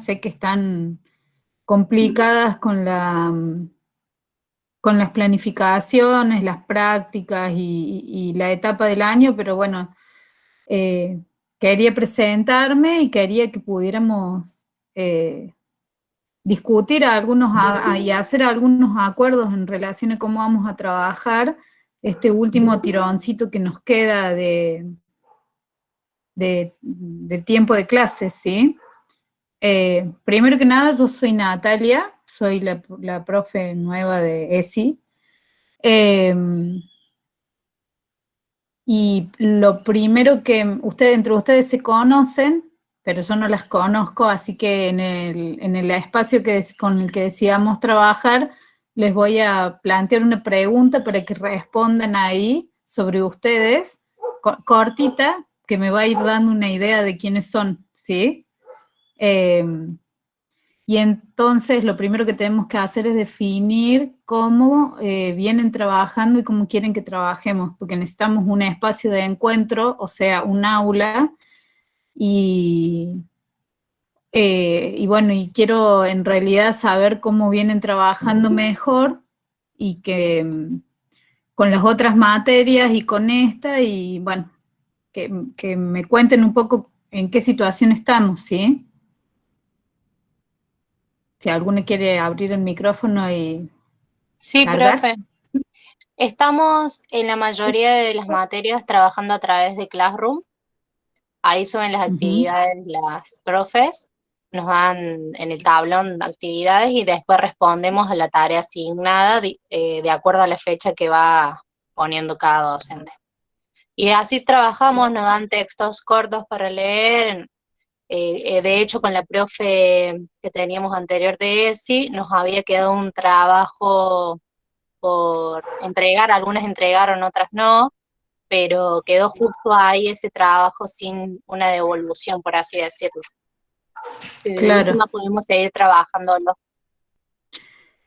sé que están complicadas con las planificaciones, las prácticas y la etapa del año, pero bueno, quería presentarme y quería que pudiéramos discutir y hacer algunos acuerdos en relación a cómo vamos a trabajar este último tironcito que nos queda de tiempo de clases, ¿sí? Primero que nada, yo soy Natalia, soy la profe nueva de ESI. Y lo primero que entre ustedes se conocen, pero yo no las conozco, así que en el espacio con el que decidamos trabajar, les voy a plantear una pregunta para que respondan ahí sobre ustedes, cortita, que me va a ir dando una idea de quiénes son, ¿sí? Y entonces lo primero que tenemos que hacer es definir cómo vienen trabajando y cómo quieren que trabajemos, porque necesitamos un espacio de encuentro, o sea, un aula, y, y bueno, y quiero en realidad saber cómo vienen trabajando mejor y que con las otras materias y con esta, y bueno, que me cuenten un poco en qué situación estamos, ¿sí? Si alguno quiere abrir el micrófono y Sí, largar. profe. Estamos en la mayoría de las materias trabajando a través de Classroom. Ahí suben las Uh-huh. actividades las profes, nos dan en el tablón actividades y después respondemos a la tarea asignada de acuerdo a la fecha que va poniendo cada docente. Y así trabajamos, nos dan textos cortos para leer. De hecho, con la profe que teníamos anterior de ESI, nos había quedado un trabajo por entregar, algunas entregaron, otras no, pero quedó justo ahí ese trabajo sin una devolución, por así decirlo. De Claro. última podemos seguir trabajándolo.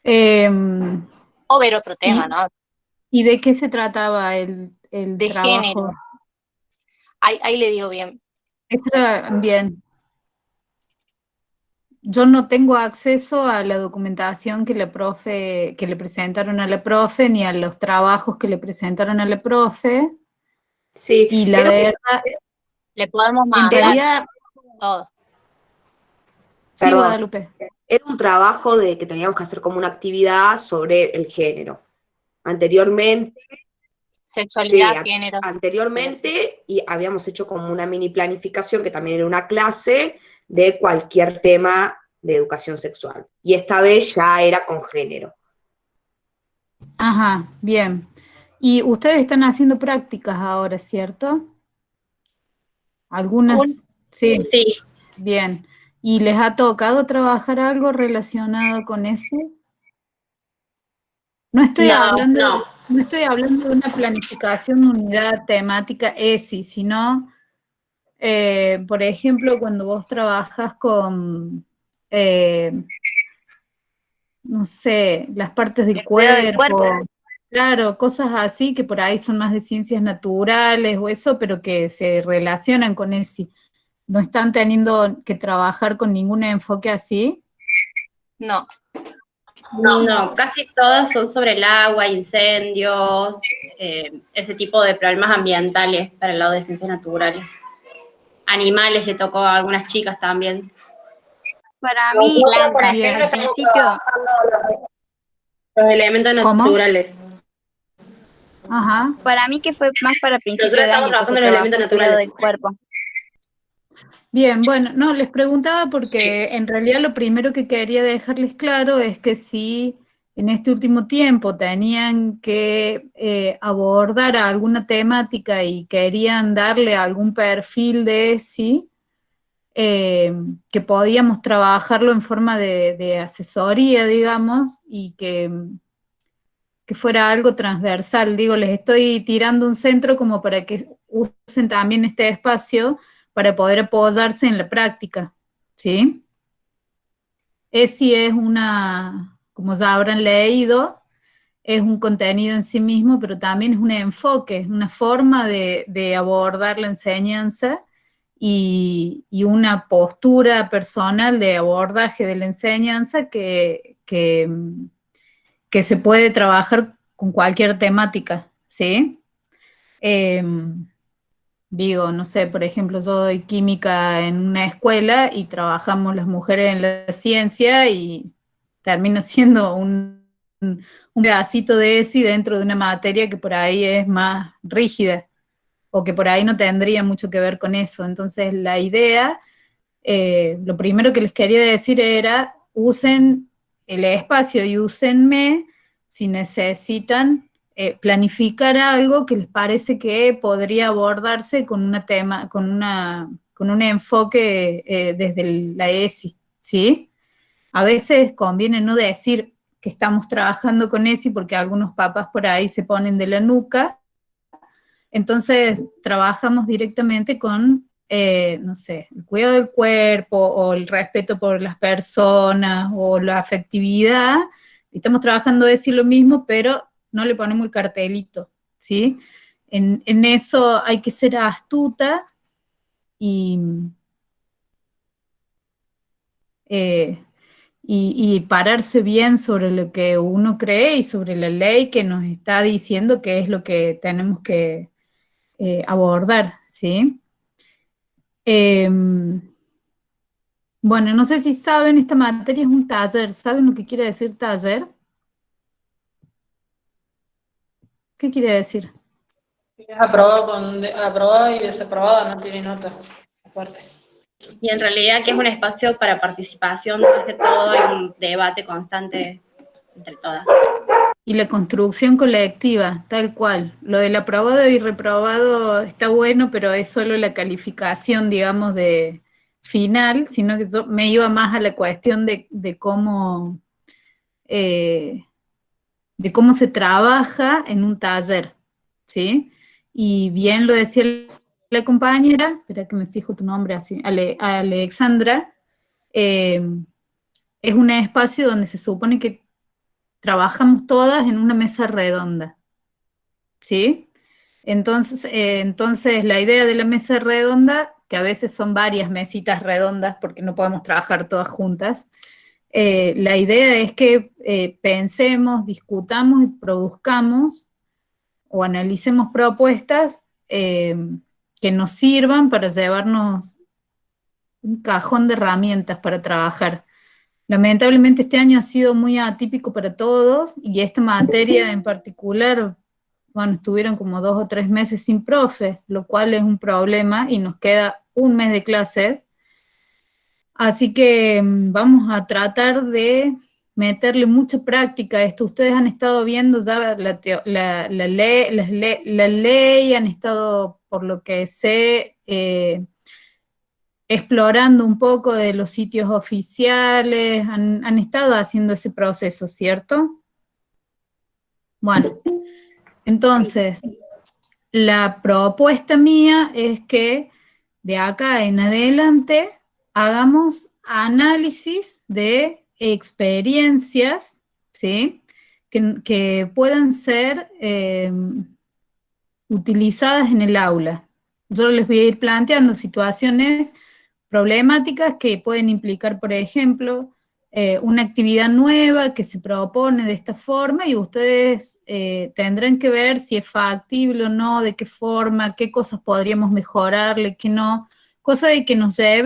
Eh, O ver otro tema, y, ¿no? ¿Y de qué se trataba el De trabajo? género. Ahí le digo bien. Bien. Yo no tengo acceso a la documentación que que le presentaron a la profe, ni a los trabajos que le presentaron a la profe. Sí, Y la verdad, Le podemos en mandar realidad, todo. sí, perdón, Guadalupe. era un trabajo de que teníamos que hacer como una actividad sobre el género. Anteriormente, sí, Sexualidad, género. anteriormente y habíamos hecho como una mini planificación que también era una clase de cualquier tema de educación sexual. Y esta vez ya era con género. Ajá, bien. Y ustedes están haciendo prácticas ahora, ¿cierto? Algunas, sí. Sí. Bien. ¿Y les ha tocado trabajar algo relacionado con eso? No estoy hablando, no estoy hablando de una planificación de unidad temática ESI, sino, por ejemplo, cuando vos trabajas con, no sé, las partes del cuerpo, claro, cosas así que por ahí son más de ciencias naturales o eso, pero que se relacionan con ESI. ¿No están teniendo que trabajar con ningún enfoque así? No. No, casi todas son sobre el agua, incendios, ese tipo de problemas ambientales para el lado de ciencias naturales. Animales le tocó a algunas chicas también. Para mí, plantas. al principio, Los elementos naturales. Ajá. para mí que fue más para principio Nosotros de estamos año que se trabajando en los trabajó elementos el cuidado naturales. del cuerpo. Bien, bueno, no, les preguntaba porque en realidad lo primero que quería dejarles claro es que si en este último tiempo tenían que abordar alguna temática y querían darle algún perfil de sí, que podíamos trabajarlo en forma de asesoría, digamos, y que fuera algo transversal. Digo, les estoy tirando un centro como para que usen también este espacio para poder apoyarse en la práctica, ¿sí? ESI es como ya habrán leído, es un contenido en sí mismo, pero también es un enfoque, es una forma de abordar la enseñanza y una postura personal de abordaje de la enseñanza que se puede trabajar con cualquier temática, ¿sí? Digo, no sé, por ejemplo, yo doy química en una escuela y trabajamos las mujeres en la ciencia y termina siendo un pedacito de ESI dentro de una materia que por ahí es más rígida o que por ahí no tendría mucho que ver con eso. Entonces, la idea, lo primero que les quería decir era, usen el espacio y úsenme si necesitan planificar algo que les parece que podría abordarse con con un enfoque desde la ESI, ¿sí? A veces conviene no decir que estamos trabajando con ESI porque algunos papás por ahí se ponen de la nuca. Entonces, trabajamos directamente con, no sé, el cuidado del cuerpo o el respeto por las personas o la afectividad. Estamos trabajando eso y lo mismo, pero no le ponemos el cartelito, ¿sí? En eso hay que ser astuta y, y pararse bien sobre lo que uno cree y sobre la ley que nos está diciendo que es lo que tenemos que abordar, ¿sí? Bueno, no sé si saben, esta materia es un taller. ¿Saben lo que quiere decir taller? ¿Qué quiere decir? Es aprobado y desaprobado, no tiene nota aparte. Y en realidad que es un espacio para participación, más que todo hay un debate constante entre todas. Y la construcción colectiva, tal cual. Lo del aprobado y reprobado está bueno, pero es solo la calificación, digamos, de final, sino que yo me iba más a la cuestión de cómo se trabaja en un taller, ¿sí? Y bien lo decía la compañera, espera que me fijo tu nombre así, Alexandra, es un espacio donde se supone que trabajamos todas en una mesa redonda, ¿sí? Entonces la idea de la mesa redonda, que a veces son varias mesitas redondas porque no podemos trabajar todas juntas, la idea es que pensemos, discutamos y produzcamos o analicemos propuestas que nos sirvan para llevarnos un cajón de herramientas para trabajar. Lamentablemente este año ha sido muy atípico para todos y esta materia en particular, bueno, estuvieron como 2 o 3 meses sin profe, lo cual es un problema y nos queda un mes de clase. Así que vamos a tratar de meterle mucha práctica a esto. Ustedes han estado viendo ya la ley, han estado, por lo que sé, explorando un poco de los sitios oficiales, han estado haciendo ese proceso, ¿cierto? Bueno, entonces, la propuesta mía es que de acá en adelante hagamos análisis de experiencias, ¿sí? Que puedan ser utilizadas en el aula. Yo les voy a ir planteando situaciones problemáticas que pueden implicar, por ejemplo, una actividad nueva que se propone de esta forma y ustedes tendrán que ver si es factible o no, de qué forma, qué cosas podríamos mejorarle, qué no, cosa de que nos se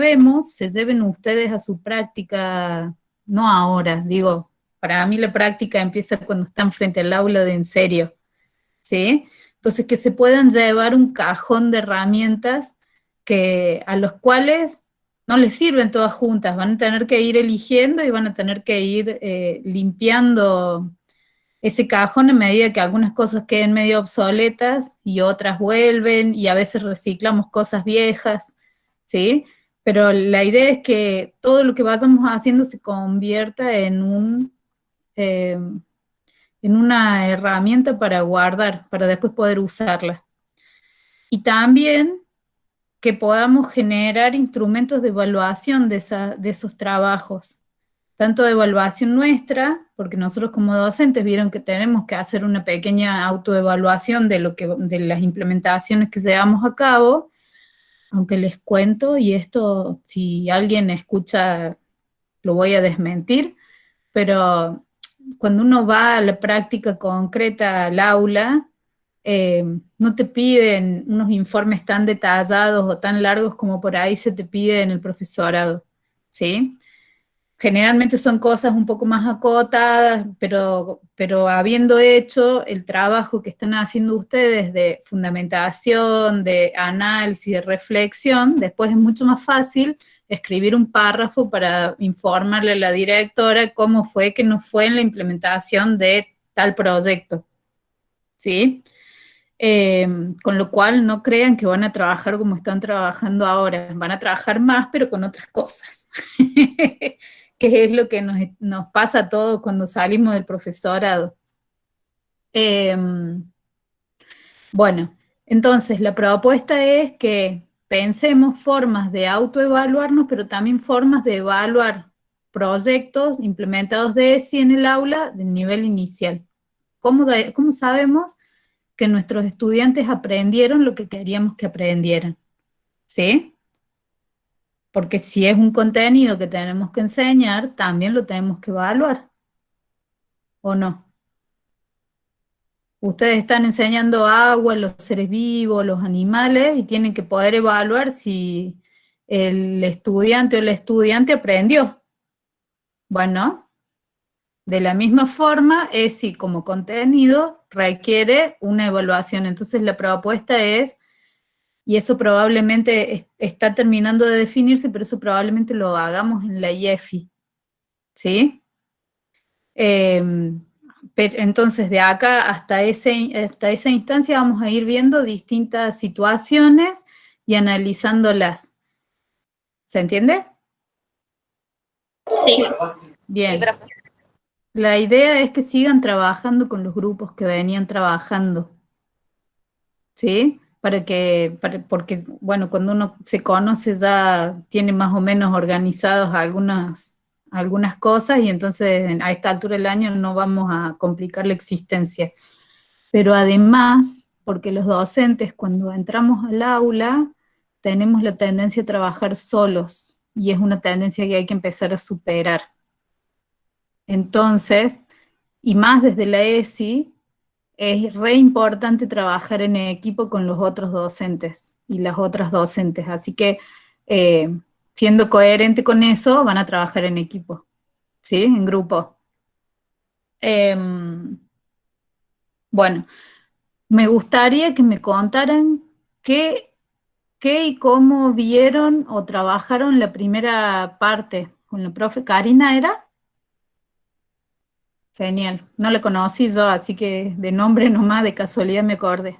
lleven ustedes a su práctica, no ahora, digo, para mí la práctica empieza cuando están frente al aula de en serio, ¿sí? Entonces que se puedan llevar un cajón de herramientas a los cuales no les sirven todas juntas, van a tener que ir eligiendo y van a tener que ir limpiando ese cajón a medida que algunas cosas queden medio obsoletas y otras vuelven y a veces reciclamos cosas viejas, ¿sí? Pero la idea es que todo lo que vayamos haciendo se convierta en una herramienta para guardar, para después poder usarla. Y también que podamos generar instrumentos de evaluación de esos trabajos, tanto de evaluación nuestra, porque nosotros como docentes vieron que tenemos que hacer una pequeña autoevaluación de las implementaciones que llevamos a cabo, aunque les cuento, y esto si alguien escucha lo voy a desmentir, pero cuando uno va a la práctica concreta al aula, no te piden unos informes tan detallados o tan largos como por ahí se te pide en el profesorado, ¿sí? Generalmente son cosas un poco más acotadas, pero habiendo hecho el trabajo que están haciendo ustedes de fundamentación, de análisis, de reflexión, después es mucho más fácil escribir un párrafo para informarle a la directora cómo fue que no fue en la implementación de tal proyecto, ¿sí? Con lo cual no crean que van a trabajar como están trabajando ahora, van a trabajar más pero con otras cosas, que es lo que nos pasa a todos cuando salimos del profesorado. Bueno, entonces la propuesta es que pensemos formas de autoevaluarnos, pero también formas de evaluar proyectos implementados de ESI en el aula de nivel inicial. ¿Cómo sabemos que nuestros estudiantes aprendieron lo que queríamos que aprendieran? ¿Sí? Porque si es un contenido que tenemos que enseñar, también lo tenemos que evaluar, ¿o no? Ustedes están enseñando agua, los seres vivos, los animales, y tienen que poder evaluar si el estudiante o la estudiante aprendió. Bueno, de la misma forma, ESI como contenido requiere una evaluación. Entonces la propuesta es, y eso probablemente está terminando de definirse, pero eso probablemente lo hagamos en la IEFI, ¿sí? Entonces, de acá hasta esa instancia vamos a ir viendo distintas situaciones y analizándolas. ¿Se entiende? Sí. Bien. La idea es que sigan trabajando con los grupos que venían trabajando, ¿sí? Porque, bueno, cuando uno se conoce ya tiene más o menos organizados algunas cosas y entonces a esta altura del año no vamos a complicar la existencia. Pero además, porque los docentes cuando entramos al aula tenemos la tendencia a trabajar solos y es una tendencia que hay que empezar a superar. Entonces, y más desde la ESI, es re importante trabajar en equipo con los otros docentes y las otras docentes. Así que, siendo coherente con eso, van a trabajar en equipo, ¿sí? En grupo. Bueno, me gustaría que me contaran qué y cómo vieron o trabajaron la primera parte con la profe Karina, ¿era? Genial, no la conocí yo, así que de nombre nomás, de casualidad me acordé.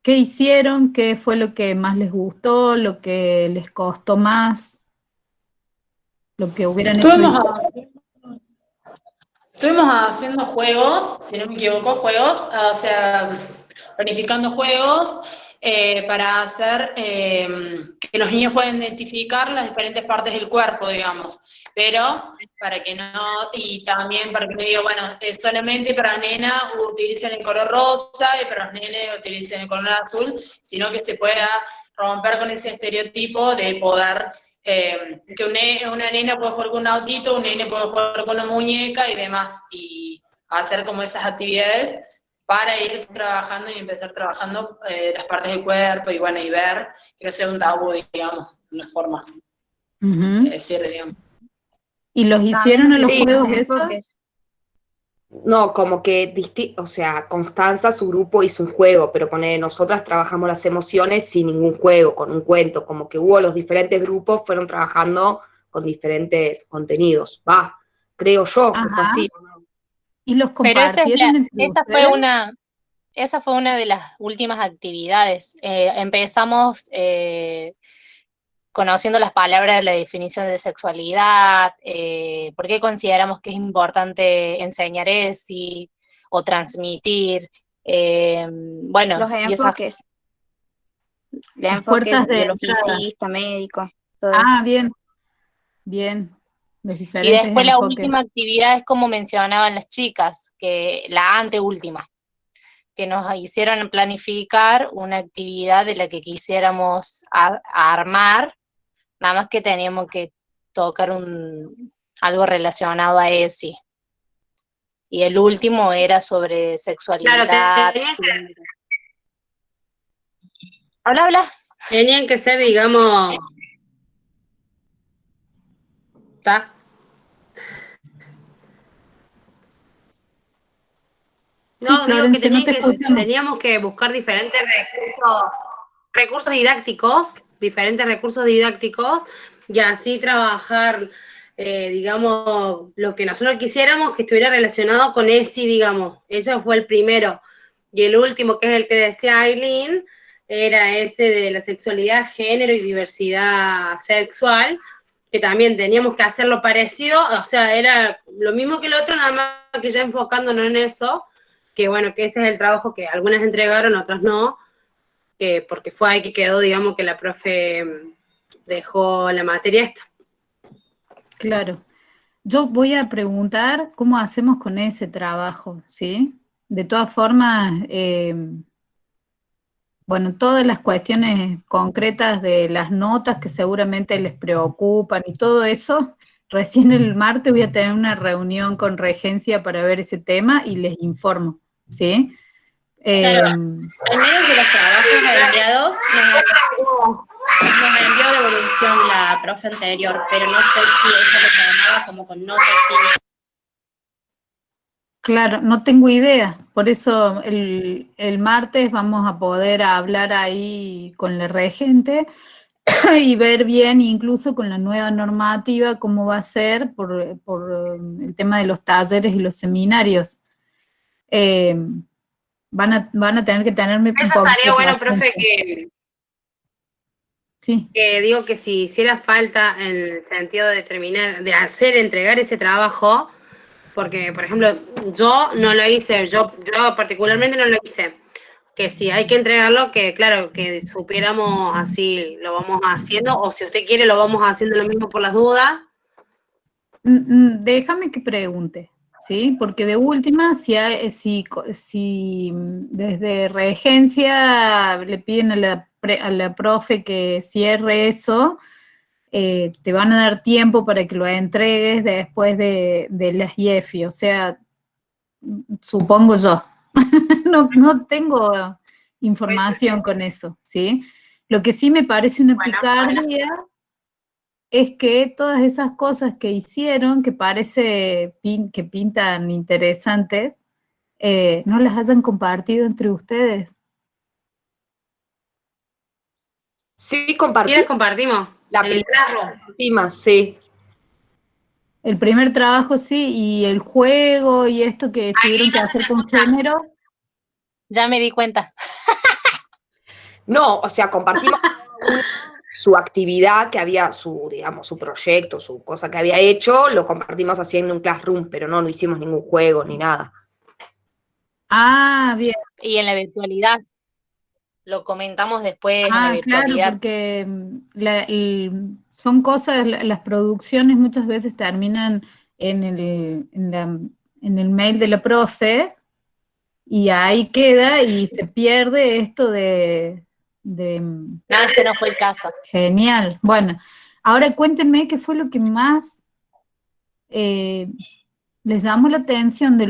¿Qué hicieron? ¿Qué fue lo que más les gustó? ¿Lo que les costó más? ¿Lo que hubieran hecho diferente? Estuvimos haciendo juegos, si no me equivoco, o sea, planificando juegos para hacer que los niños puedan identificar las diferentes partes del cuerpo, digamos, pero para que no, y también para que no diga, bueno, solamente para nena utilicen el color rosa y para los nenes utilicen el color azul, sino que se pueda romper con ese estereotipo de poder que una nena puede jugar con un autito, un nene puede jugar con una muñeca y demás, y hacer como esas actividades para ir trabajando y empezar trabajando las partes del cuerpo y bueno, y ver que no sea un tabú, digamos, una forma de decir, digamos. ¿Y los hicieron a los juegos esos? No, como que, o sea, Constanza, su grupo hizo un juego, pero nosotras trabajamos las emociones sin ningún juego, con un cuento, como que los diferentes grupos fueron trabajando con diferentes contenidos, creo yo, que fue así. ¿Y los Pero compartieron entre ustedes? esa fue una de las últimas actividades. Empezamos conociendo las palabras de la definición de sexualidad, por qué consideramos que es importante enseñar ESI o transmitir, bueno, Los enfoques. El Las enfoque puertas de biologicista, médico, todo Ah, eso. bien. Los y diferentes después la enfoques. última actividad es como mencionaban las chicas, que la anteúltima, que nos hicieron planificar una actividad de la que quisiéramos armar, nada más que teníamos que tocar algo relacionado a ESI. Y el último era sobre sexualidad. Claro, Habla. tenían que ser, digamos, ¿está? Sí, No, digo que Florencia, no te escuchamos. teníamos que buscar diferentes recursos didácticos, y así trabajar, digamos, lo que nosotros quisiéramos que estuviera relacionado con ESI, digamos. Ese fue el primero. Y el último, que es el que decía Aileen, era ese de la sexualidad, género y diversidad sexual, que también teníamos que hacerlo parecido, o sea, era lo mismo que el otro, nada más que ya enfocándonos en eso, que bueno, que ese es el trabajo que algunas entregaron, otras no, que porque fue ahí que quedó, digamos, que la profe dejó la materia esta. Claro. Yo voy a preguntar cómo hacemos con ese trabajo, ¿sí? De todas formas, bueno, todas las cuestiones concretas de las notas que seguramente les preocupan y todo eso, recién el martes voy a tener una reunión con Regencia para ver ese tema y les informo, ¿sí? Claro, al menos de los trabajos enviados, nos envió devolución la profe anterior, pero no sé si ella lo tomaba como con notas, sí. Claro, no tengo idea, por eso el martes vamos a poder hablar ahí con la regente y ver bien incluso con la nueva normativa cómo va a ser por el tema de los talleres y los seminarios. Van a tener que tenerme un Eso poco estaría de bueno, paciencia. profe, Sí. que digo que si hiciera falta en el sentido de entregar ese trabajo, porque, por ejemplo, yo no lo hice, yo particularmente no lo hice, que si hay que entregarlo, que claro, que supiéramos así, lo vamos haciendo, o si usted quiere, lo vamos haciendo lo mismo por las dudas. Déjame que pregunte, ¿sí? Porque de última, si desde regencia le piden a la profe que cierre eso, te van a dar tiempo para que lo entregues después de las IEFI, o sea, supongo yo. No tengo información con eso, ¿sí? Lo que sí me parece una picardía es que todas esas cosas que hicieron, que parece que pintan interesantes, no las hayan compartido entre ustedes. Sí, Sí, compartí. las compartimos. La En el primera, última, sí. El primer trabajo sí, y el juego y esto que tuvieron que hacer con género. Ya me di cuenta. No, o sea, compartimos su actividad que había, digamos, su proyecto, su cosa que había hecho, lo compartimos así en un classroom, pero no hicimos ningún juego ni nada. Ah, bien. Y en la virtualidad. Lo comentamos después en la Ah, claro, virtualidad. porque son cosas, las producciones muchas veces terminan en el mail de la profe y ahí queda y se pierde esto de No, este no fue el caso. Genial. Bueno, ahora cuéntenme qué fue lo que más les llamó la atención de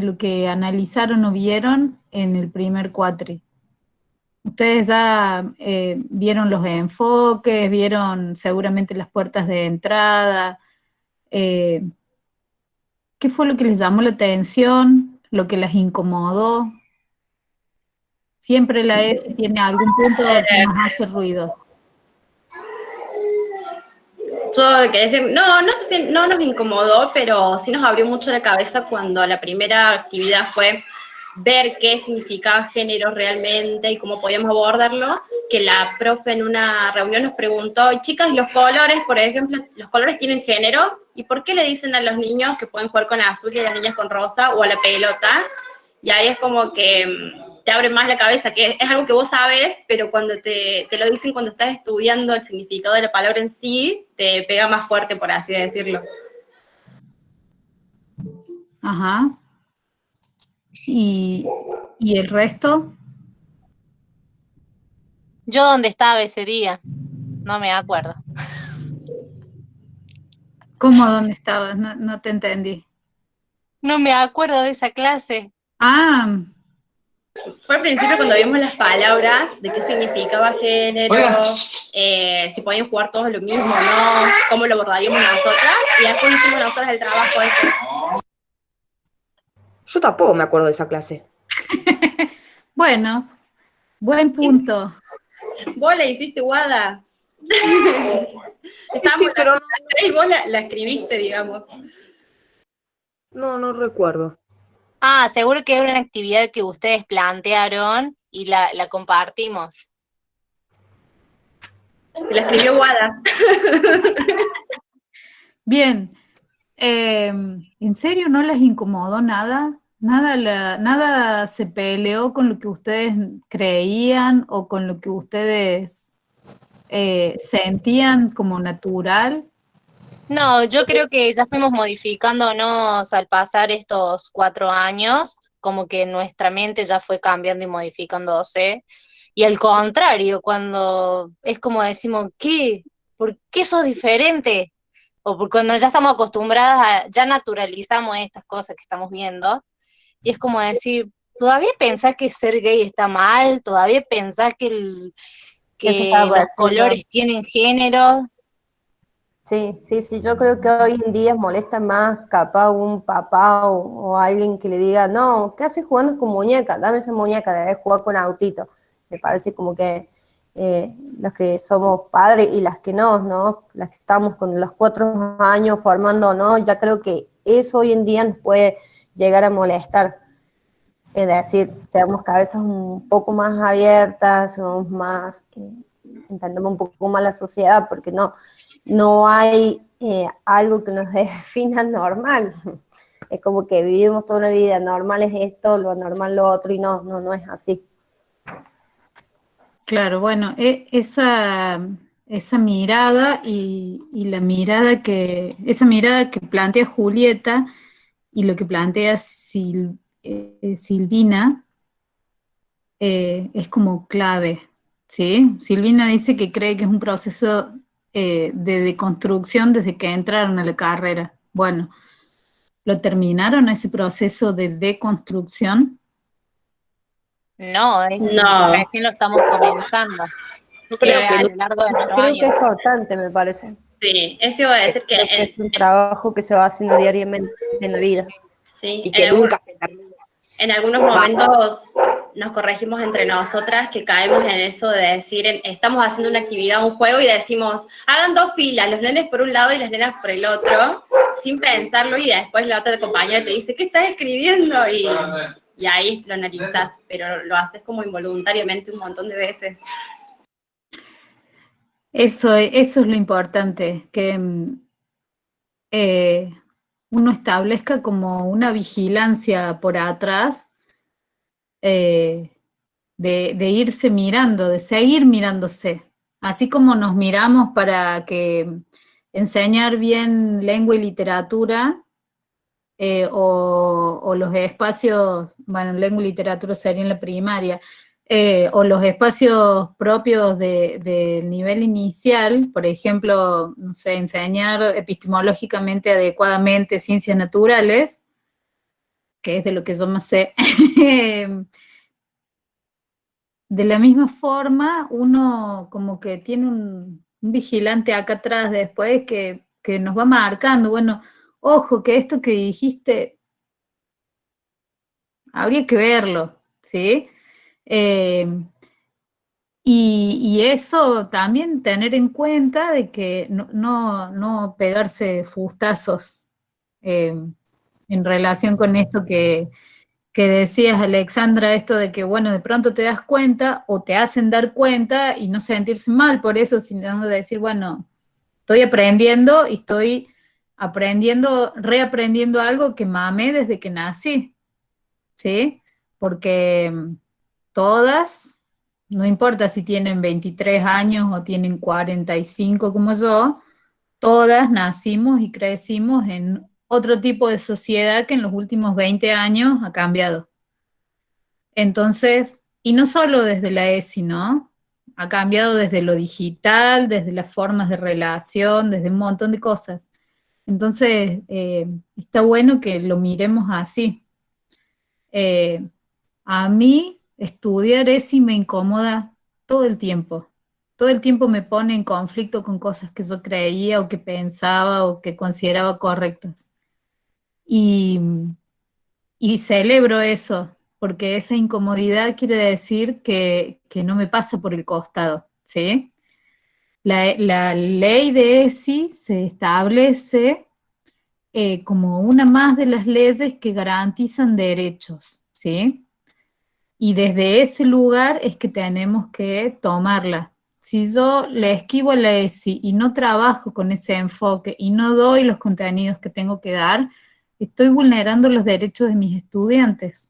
lo que analizaron o vieron en el primer cuatri. Ustedes ya vieron los enfoques, vieron seguramente las puertas de entrada. ¿Qué fue lo que les llamó la atención? ¿Lo que las incomodó? Siempre la S tiene algún punto que nos hace ruido. Yo quería decir, no sé si no nos incomodó, pero sí nos abrió mucho la cabeza cuando la primera actividad fue ver qué significaba género realmente y cómo podíamos abordarlo, que la profe en una reunión nos preguntó, chicas, los colores, por ejemplo, los colores tienen género, ¿y por qué le dicen a los niños que pueden jugar con azul y a las niñas con rosa o a la pelota? Y ahí es como que te abre más la cabeza, que es algo que vos sabes, pero cuando te lo dicen cuando estás estudiando el significado de la palabra en sí, te pega más fuerte, por así decirlo. Ajá. ¿Y el resto? Yo dónde estaba ese día, no me acuerdo. ¿Cómo dónde estabas? No te entendí. No me acuerdo de esa clase. Ah, Fue al principio cuando vimos las palabras, de qué significaba género, si podían jugar todos lo mismo, ¿no? Cómo lo abordaríamos nosotras, y después hicimos nosotras el trabajo ese. Yo tampoco me acuerdo de esa clase. bueno, buen punto. ¿Vos la hiciste, Guada? Estábamos Sí, pero las tres y vos la escribiste, digamos. no recuerdo. Ah, seguro que era una actividad que ustedes plantearon y la compartimos. La escribió Guada. Bien. ¿En serio no les incomodó nada? ¿Nada se peleó con lo que ustedes creían o con lo que ustedes sentían como natural? No, yo creo que ya fuimos modificándonos al pasar estos 4 años, como que nuestra mente ya fue cambiando y modificándose. Y al contrario, cuando es como decimos, ¿qué? ¿Por qué sos diferente? O por cuando ya estamos acostumbradas ya naturalizamos estas cosas que estamos viendo. Y es como decir, ¿todavía pensás que ser gay está mal? ¿Todavía pensás que, Eso que estaba los por decir yo. colores tienen género? Sí, yo creo que hoy en día molesta más capaz un papá o alguien que le diga, no, ¿qué haces jugando con muñecas? Dame esa muñeca, debes jugar con autito. Me parece como que los que somos padres y las que no, las que estamos con los 4 años formando, ¿no? Ya creo que eso hoy en día nos puede llegar a molestar. Es decir, seamos cabezas un poco más abiertas, somos más, entendemos un poco más la sociedad, porque no hay algo que nos defina normal. Es como que vivimos toda una vida, normal es esto, lo anormal lo otro, y no es así. Claro, bueno, esa mirada y esa mirada que plantea Julieta y lo que plantea Silvina es como clave, ¿sí? Silvina dice que cree que es un proceso de deconstrucción desde que entraron a la carrera. Bueno, ¿lo terminaron ese proceso de deconstrucción? No, No. recién lo estamos comenzando. Yo creo que A no. lo largo de nuestros Creo que años. es constante, me parece. Sí, eso iba a decir Creo que es un trabajo que se va haciendo diariamente en la vida. sí, Y que nunca se termina. en algunos momentos nos corregimos entre nosotras que caemos en eso de decir, estamos haciendo una actividad, un juego, y decimos, hagan 2 filas, los nenes por un lado y las nenas por el otro, sin pensarlo, y después la otra compañera te dice, ¿qué estás escribiendo? Y ahí lo analizas, pero lo haces como involuntariamente un montón de veces. Eso es lo importante, que uno establezca como una vigilancia por atrás de irse mirando, de seguir mirándose. Así como nos miramos para que enseñar bien lengua y literatura, o los espacios, bueno, lengua y literatura sería en la primaria, o los espacios propios del nivel inicial, por ejemplo, no sé, enseñar epistemológicamente adecuadamente ciencias naturales, que es de lo que yo más sé. De la misma forma, uno como que tiene un vigilante acá atrás después que nos va marcando, bueno, ojo, que esto que dijiste habría que verlo, ¿sí? Y eso también tener en cuenta de que no pegarse fustazos en relación con esto que decías, Alexandra, esto de que, bueno, de pronto te das cuenta o te hacen dar cuenta y no sentirse mal por eso, sino de decir, bueno, estoy aprendiendo y estoy reaprendiendo algo que mamé desde que nací, ¿sí? Porque todas, no importa si tienen 23 años o tienen 45 como yo, todas nacimos y crecimos en otro tipo de sociedad que en los últimos 20 años ha cambiado. Entonces, y no solo desde la ESI, ¿no? Ha cambiado desde lo digital, desde las formas de relación, desde un montón de cosas. Entonces, está bueno que lo miremos así. A mí, estudiar ESI me incomoda todo el tiempo. Todo el tiempo me pone en conflicto con cosas que yo creía o que pensaba o que consideraba correctas. Y, y celebro eso, porque esa incomodidad quiere decir que no me pasa por el costado, ¿sí? La ley de ESI se establece como una más de las leyes que garantizan derechos, ¿sí? Y desde ese lugar es que tenemos que tomarla. Si yo le esquivo a la ESI y no trabajo con ese enfoque y no doy los contenidos que tengo que dar, estoy vulnerando los derechos de mis estudiantes.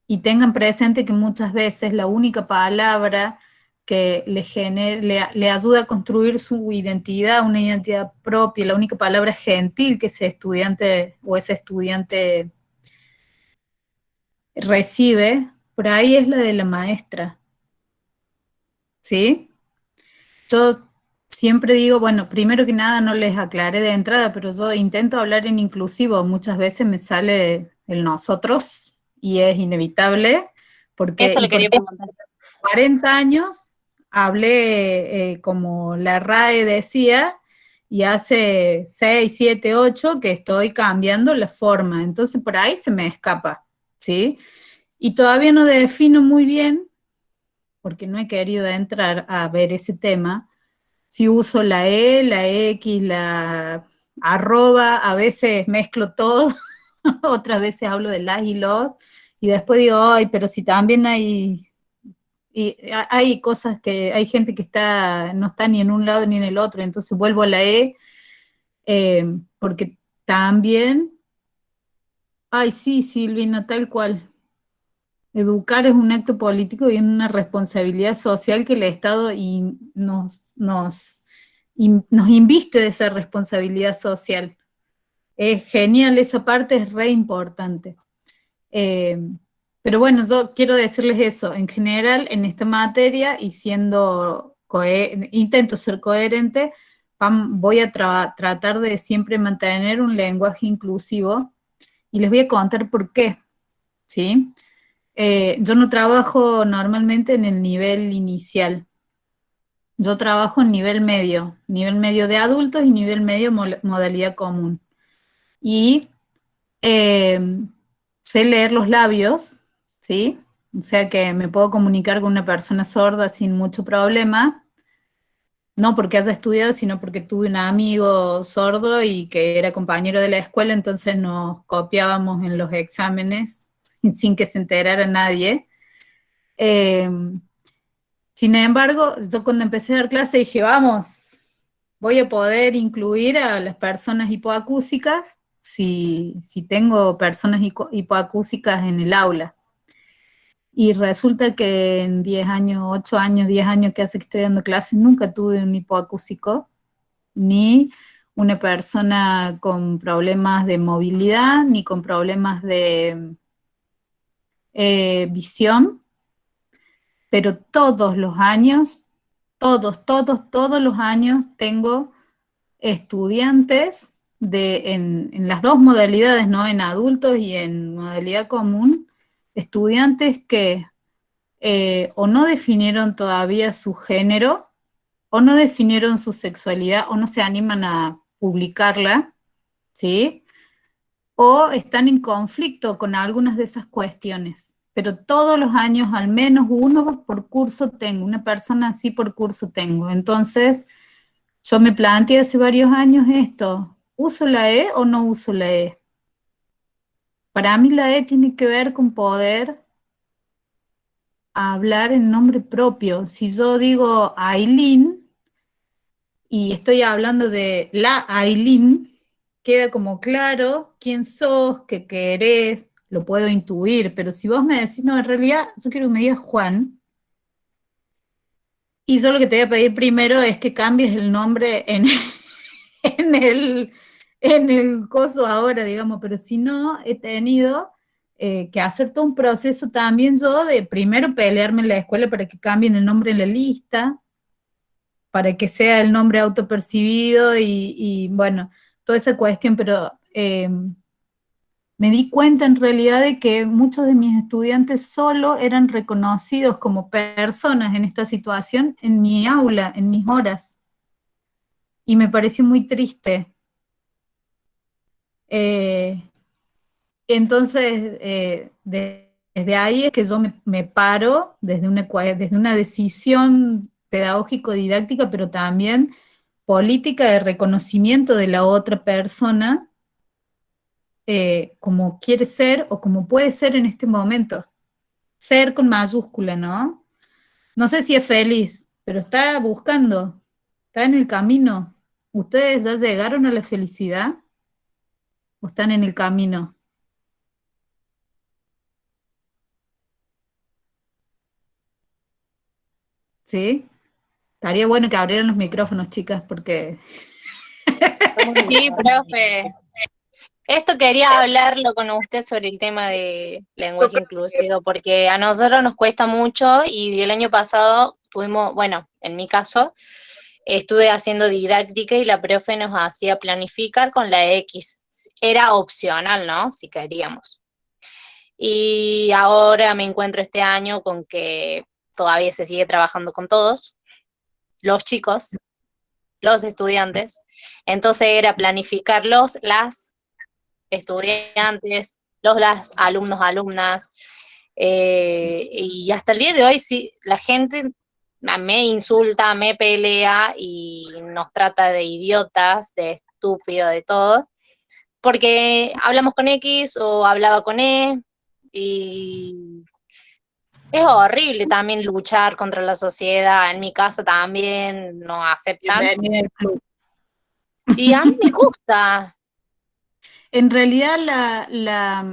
Y tengan presente que muchas veces la única palabra que le ayuda a construir su identidad, una identidad propia, la única palabra gentil que ese estudiante o ese estudiante recibe, por ahí es la de la maestra, ¿sí? Yo siempre digo, bueno, primero que nada no les aclaré de entrada, pero yo intento hablar en inclusivo, muchas veces me sale el nosotros y es inevitable, porque, Eso le quería preguntar. 40 años hablé como la RAE decía, y hace 6, 7, 8 que estoy cambiando la forma, entonces por ahí se me escapa, ¿sí? Y todavía no defino muy bien, porque no he querido entrar a ver ese tema, si uso la E, la X, la arroba, a veces mezclo todo, otras veces hablo de las y los, y después digo, ay, pero si también hay cosas que, hay gente que no está ni en un lado ni en el otro, entonces vuelvo a la E, porque también, ay, sí, Silvina, tal cual. Educar es un acto político y una responsabilidad social que el Estado nos inviste de esa responsabilidad social. Es genial, esa parte es re importante. Pero bueno, yo quiero decirles eso, en general, en esta materia, y intento ser coherente, voy a tratar de siempre mantener un lenguaje inclusivo, y les voy a contar por qué, ¿sí? Yo no trabajo normalmente en el nivel inicial. Yo trabajo en nivel medio de adultos y nivel medio modalidad común. Y sé leer los labios, ¿sí? O sea que me puedo comunicar con una persona sorda sin mucho problema, no porque haya estudiado, sino porque tuve un amigo sordo y que era compañero de la escuela, entonces nos copiábamos en los exámenes sin que se enterara nadie. Sin embargo, yo cuando empecé a dar clase dije, vamos, voy a poder incluir a las personas hipoacúsicas si tengo personas hipoacúsicas en el aula. Y resulta que en 10 años, 8 años, 10 años que hace que estoy dando clases, nunca tuve un hipoacúsico, ni una persona con problemas de movilidad, ni con problemas de visión, pero todos los años, todos los años tengo estudiantes en las dos modalidades, ¿no? En adultos y en modalidad común, estudiantes que o no definieron todavía su género, o no definieron su sexualidad, o no se animan a publicarla, ¿sí? O están en conflicto con algunas de esas cuestiones. Pero todos los años al menos uno por curso tengo, una persona así por curso tengo. Entonces, yo me planteé hace varios años esto, ¿uso la E o no uso la E? Para mí la E tiene que ver con poder hablar en nombre propio. Si yo digo Aileen y estoy hablando de la Aileen, queda como claro quién sos, qué querés, lo puedo intuir, pero si vos me decís, no, en realidad yo quiero que me digas Juan, y yo lo que te voy a pedir primero es que cambies el nombre en el coso ahora, digamos, pero si no, he tenido que hacer todo un proceso también yo de primero pelearme en la escuela para que cambien el nombre en la lista, para que sea el nombre autopercibido y bueno, toda esa cuestión, pero me di cuenta en realidad de que muchos de mis estudiantes solo eran reconocidos como personas en esta situación en mi aula, en mis horas, y me pareció muy triste. Entonces, desde ahí es que yo me paro desde una decisión pedagógico-didáctica, pero también política de reconocimiento de la otra persona, como quiere ser o como puede ser en este momento. Ser con mayúscula, ¿no? No sé si es feliz, pero está buscando, está en el camino. ¿Ustedes ya llegaron a la felicidad o están en el camino? ¿Sí? Estaría bueno que abrieran los micrófonos, chicas, porque... Sí, profe. Esto quería hablarlo con usted sobre el tema de lenguaje inclusivo, porque a nosotros nos cuesta mucho y el año pasado tuvimos, bueno, en mi caso, estuve haciendo didáctica y la profe nos hacía planificar con la X. Era opcional, ¿no? Si queríamos. Y ahora me encuentro este año con que todavía se sigue trabajando con todos, los chicos, los estudiantes. Entonces era planificarlos, las estudiantes, las alumnos, alumnas, y hasta el día de hoy sí, la gente me insulta, me pelea y nos trata de idiotas, de estúpido, de todo, porque hablamos con X o hablaba con E, y es horrible también luchar contra la sociedad. En mi casa también no aceptan. Bienvenida al club. Y a mí me gusta. En realidad,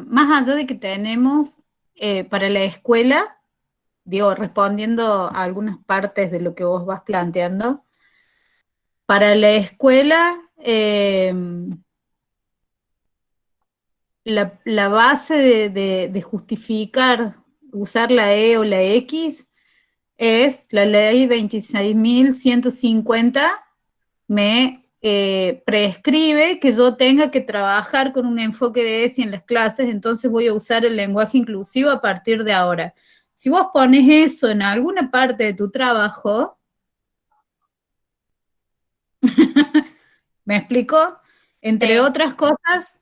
más allá de que tenemos para la escuela, digo, respondiendo a algunas partes de lo que vos vas planteando, para la escuela, la base de justificar usar la E o la X es la ley 26.150, me prescribe que yo tenga que trabajar con un enfoque de ESI en las clases, entonces voy a usar el lenguaje inclusivo a partir de ahora. Si vos pones eso en alguna parte de tu trabajo, ¿me explico? Entre otras cosas,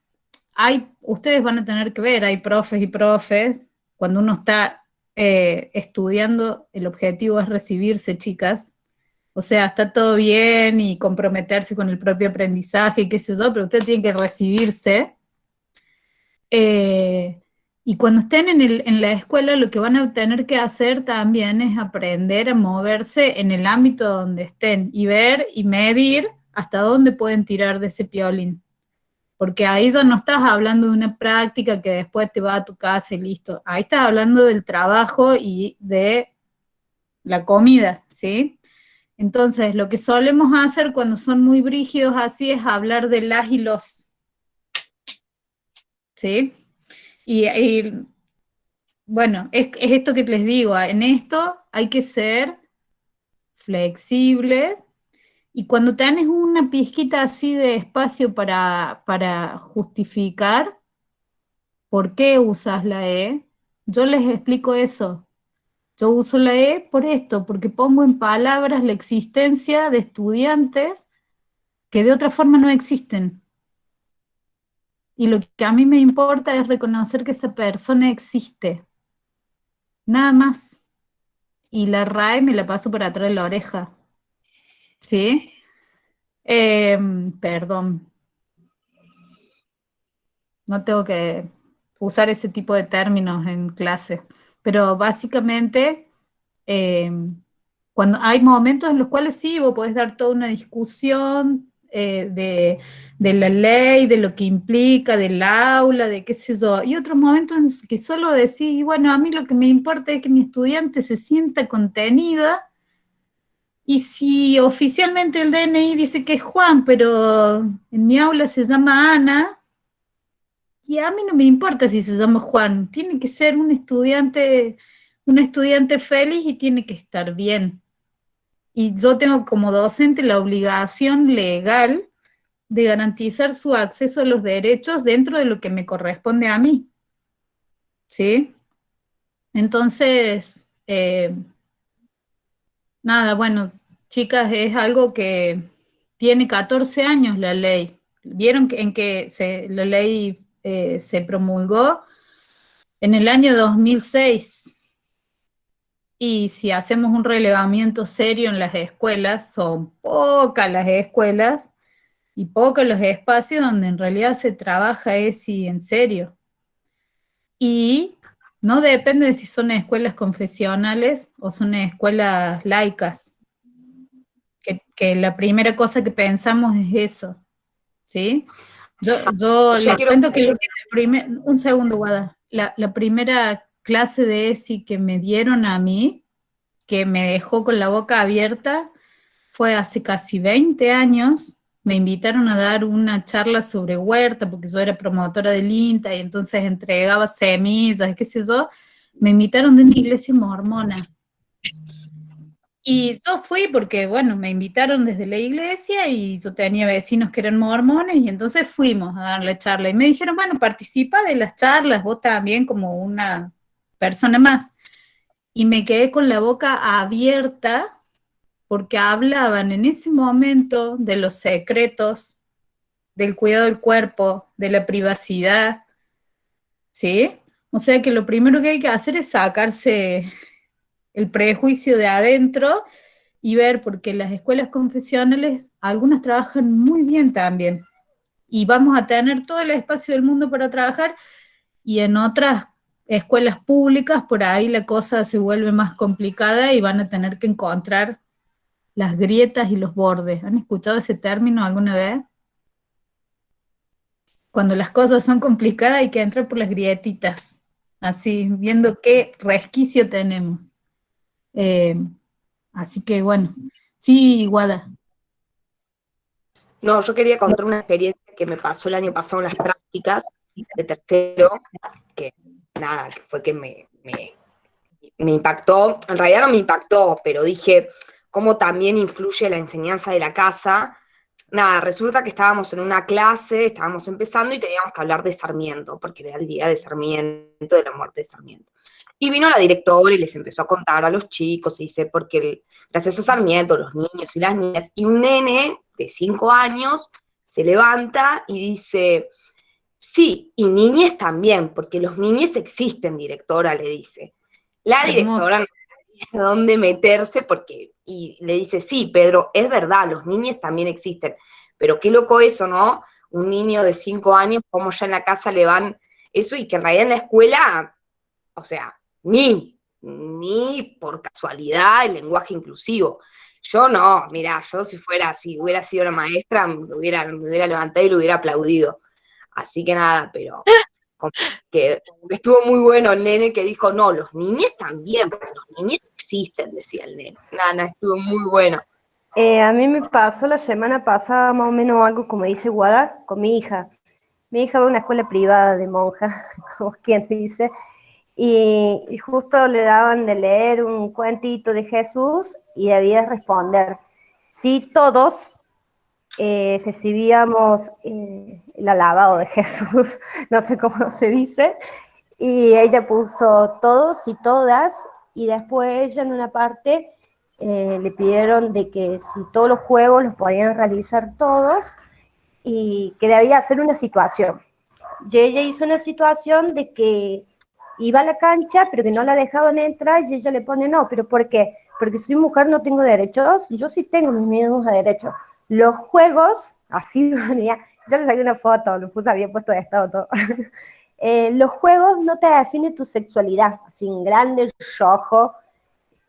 ustedes van a tener que ver, hay profes y profes, cuando uno está estudiando, el objetivo es recibirse, chicas. O sea, está todo bien y comprometerse con el propio aprendizaje y qué sé yo, pero usted tiene que recibirse. Y cuando estén en la escuela, lo que van a tener que hacer también es aprender a moverse en el ámbito donde estén y ver y medir hasta dónde pueden tirar de ese piolín. Porque ahí ya no estás hablando de una práctica que después te va a tu casa y listo. Ahí estás hablando del trabajo y de la comida, ¿sí? Entonces, lo que solemos hacer cuando son muy brígidos así es hablar de las y los, ¿sí? Y bueno, es esto que les digo, en esto hay que ser flexible, y cuando tenés una pizquita así de espacio para justificar por qué usas la E, yo les explico eso. Yo uso la E por esto, porque pongo en palabras la existencia de estudiantes que de otra forma no existen. Y lo que a mí me importa es reconocer que esa persona existe. Nada más. Y la RAE me la paso por atrás de la oreja. ¿Sí? Perdón. No tengo que usar ese tipo de términos en clase. Pero básicamente, cuando hay momentos en los cuales sí, vos podés dar toda una discusión de la ley, de lo que implica, del aula, de qué sé yo, y otros momentos en los que solo decís, bueno, a mí lo que me importa es que mi estudiante se sienta contenida, y si oficialmente el DNI dice que es Juan, pero en mi aula se llama Ana, Y a mí no me importa si se llama Juan, tiene que ser un estudiante feliz y tiene que estar bien. Y yo tengo como docente la obligación legal de garantizar su acceso a los derechos dentro de lo que me corresponde a mí. ¿Sí? Entonces, nada, bueno, chicas, es algo que tiene 14 años la ley. ¿Vieron en que la ley se promulgó en el año 2006? Y si hacemos un relevamiento serio en las escuelas, son pocas las escuelas y pocos los espacios donde en realidad se trabaja ESI en serio. Y no depende de si son escuelas confesionales o son escuelas laicas, que la primera cosa que pensamos es eso, ¿sí? Yo les cuento que un segundo, Guada, la primera clase de ESI que me dieron a mí, que me dejó con la boca abierta, fue hace casi 20 años. Me invitaron a dar una charla sobre huerta, porque yo era promotora del INTA y entonces entregaba semillas, qué sé yo. Me invitaron de una iglesia mormona. Y yo fui porque, bueno, me invitaron desde la iglesia y yo tenía vecinos que eran mormones y entonces fuimos a dar la charla. Y me dijeron, bueno, participa de las charlas, vos también como una persona más. Y me quedé con la boca abierta porque hablaban en ese momento de los secretos, del cuidado del cuerpo, de la privacidad, ¿sí? O sea que lo primero que hay que hacer es sacarse el prejuicio de adentro y ver, porque las escuelas confesionales, algunas trabajan muy bien también, y vamos a tener todo el espacio del mundo para trabajar, y en otras escuelas públicas, por ahí la cosa se vuelve más complicada y van a tener que encontrar las grietas y los bordes. ¿Han escuchado ese término alguna vez? Cuando las cosas son complicadas hay que entrar por las grietitas, así, viendo qué resquicio tenemos. Así que bueno, sí, Guada. No, yo quería contar una experiencia que me pasó el año pasado en las prácticas de tercero, que nada, que fue que me impactó, en realidad no me impactó, pero dije, cómo también influye la enseñanza de la casa. Nada, resulta que estábamos en una clase, estábamos empezando y teníamos que hablar de Sarmiento, porque era el día de Sarmiento, de la muerte de Sarmiento. Y vino la directora y les empezó a contar a los chicos, y dice, porque gracias a Sarmiento, los niños y las niñas, y un nene de 5 años se levanta y dice, sí, y niñes también, porque los niñes existen, directora, le dice. La directora no sabía dónde meterse, y le dice, sí, Pedro, es verdad, los niños también existen, pero qué loco eso, ¿no? Un niño de 5 años, cómo ya en la casa le van eso, y que en realidad en la escuela, o sea, ni por casualidad el lenguaje inclusivo. Yo no, mirá, yo si hubiera sido la maestra, me hubiera levantado y lo hubiera aplaudido. Así que nada, pero como que estuvo muy bueno el nene que dijo, no, los niños también, porque los niños existen, decía el nene. Nada, estuvo muy bueno. A mí me pasó la semana pasada más o menos algo como dice Guada con mi hija. Mi hija va a una escuela privada de monjas, como quien dice, y justo le daban de leer un cuentito de Jesús y debía responder. Sí, todos recibíamos el alabado de Jesús, no sé cómo se dice, y ella puso todos y todas, y después ella en una parte le pidieron de que si todos los juegos los podían realizar todos, y que debía hacer una situación. Y ella hizo una situación de que iba a la cancha, pero que no la dejaban entrar, y ella le pone, no, ¿pero por qué? Porque soy mujer, no tengo derechos. Yo sí tengo mis mismos derechos. Los juegos, así venía, yo le saqué una foto, lo puse, había puesto de estado todo. Los juegos no te definen tu sexualidad, así en grande, rojo.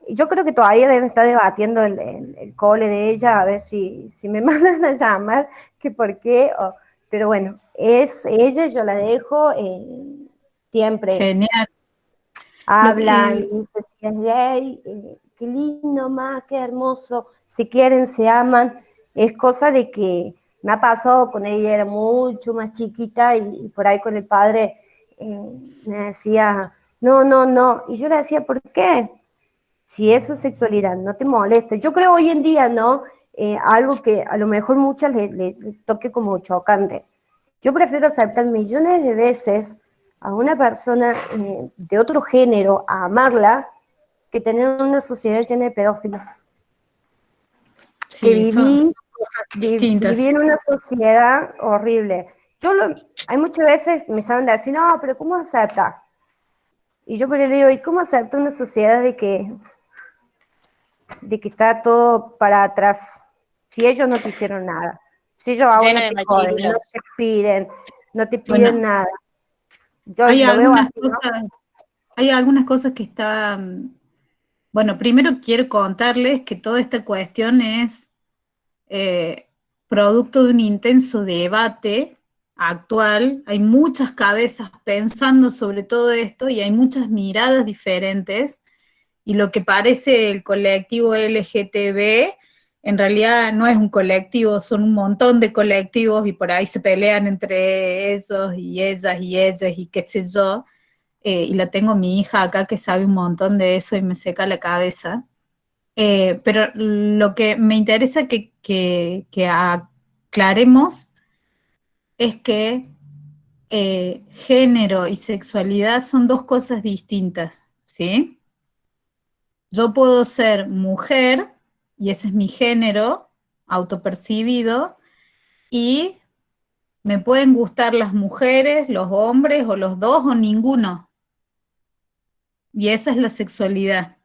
Yo creo que todavía deben estar debatiendo el cole de ella, a ver si me mandan a llamar, que por qué, pero bueno, es ella, yo la dejo siempre. Genial. Habla, y dice si es gay, qué lindo, más, qué hermoso, si quieren, se aman, es cosa de que Me ha pasado con ella, era mucho más chiquita y por ahí con el padre me decía, no, no, no. Y yo le decía, ¿por qué? Si eso es sexualidad, no te molesta. Yo creo hoy en día, ¿no? Algo que a lo mejor muchas le toque como chocante. Yo prefiero aceptar millones de veces a una persona de otro género, a amarla, que tener una sociedad llena de pedófilos. Que Sí, son viví cosas distintas. viví en una sociedad horrible. Hay muchas veces me saben decir, no, pero ¿cómo aceptas? Y yo pero digo, ¿y cómo acepta una sociedad de que está todo para atrás? Si ellos no te hicieron nada, si ellos ahora Llena de te joden, machirulos. no te piden Bueno, nada. Yo hay lo veo algunas así, ¿no? cosas, hay algunas cosas que están, bueno, primero quiero contarles que toda esta cuestión es producto de un intenso debate actual. Hay muchas cabezas pensando sobre todo esto y hay muchas miradas diferentes. Y lo que parece el colectivo LGTB, en realidad no es un colectivo, son un montón de colectivos y por ahí se pelean entre ellos y ellas y qué sé yo. Y la tengo mi hija acá que sabe un montón de eso y me seca la cabeza. Pero lo que me interesa que aclaremos es que género y sexualidad son dos cosas distintas, ¿sí? Yo puedo ser mujer, y ese es mi género autopercibido, y me pueden gustar las mujeres, los hombres, o los dos, o ninguno. Y esa es la sexualidad,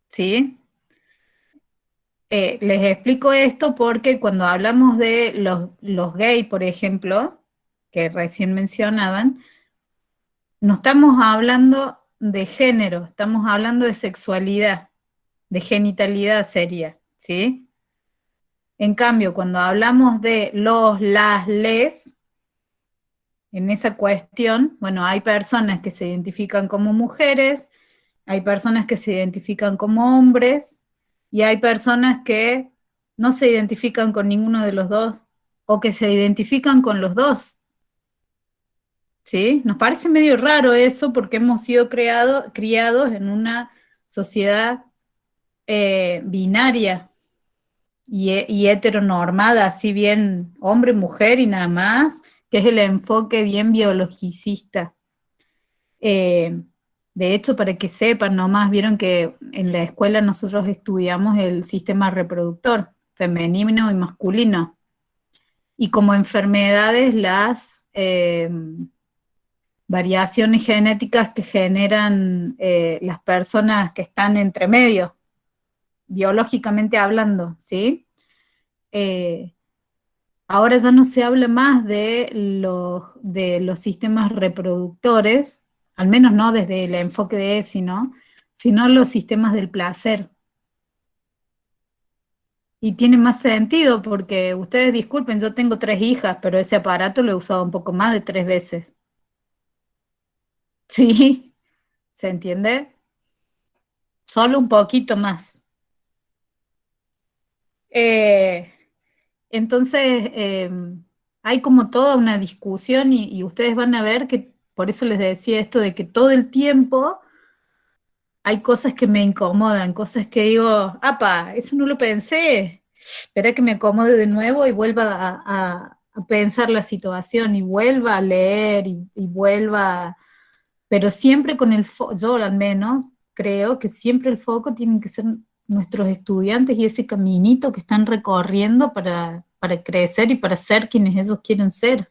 ¿sí? Les explico esto porque cuando hablamos de los gays, por ejemplo, que recién mencionaban, no estamos hablando de género, estamos hablando de sexualidad, de genitalidad seria, ¿sí? En cambio, cuando hablamos de las, les, en esa cuestión, bueno, hay personas que se identifican como mujeres, hay personas que se identifican como hombres, y hay personas que no se identifican con ninguno de los dos, o que se identifican con los dos, ¿sí? Nos parece medio raro eso porque hemos sido criados en una sociedad binaria y heteronormada, así bien hombre, mujer y nada más, que es el enfoque bien biologicista. De hecho, para que sepan nomás, vieron que en la escuela nosotros estudiamos el sistema reproductor, femenino y masculino, y como enfermedades las variaciones genéticas que generan las personas que están entre medio, biológicamente hablando, ¿sí? Ahora ya no se habla más de los sistemas reproductores, al menos no desde el enfoque de ESI, ¿no? Sino los sistemas del placer. Y tiene más sentido porque ustedes disculpen, yo tengo 3 hijas, pero ese aparato lo he usado un poco más de 3 veces. ¿Sí? ¿Se entiende? Solo un poquito más. Entonces, hay como toda una discusión y ustedes van a ver que, por eso les decía esto de que todo el tiempo hay cosas que me incomodan, cosas que digo, apa, eso no lo pensé, espera que me acomode de nuevo y vuelva a pensar la situación y vuelva a leer y vuelva, pero siempre con yo al menos creo que siempre el foco tienen que ser nuestros estudiantes y ese caminito que están recorriendo para crecer y para ser quienes ellos quieren ser,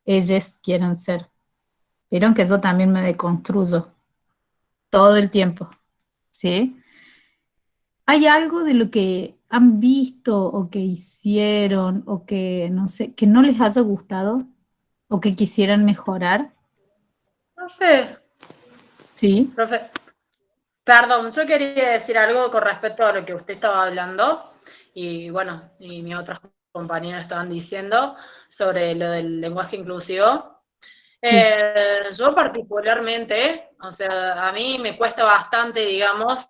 ellas quieren ser. Vieron que yo también me deconstruyo todo el tiempo, ¿sí? ¿Hay algo de lo que han visto o que hicieron o que, no sé, que no les haya gustado o que quisieran mejorar? Sí. Profe, perdón, yo quería decir algo con respecto a lo que usted estaba hablando y bueno, y mis otras compañeras estaban diciendo sobre lo del lenguaje inclusivo. Sí. Yo particularmente, o sea, a mí me cuesta bastante, digamos,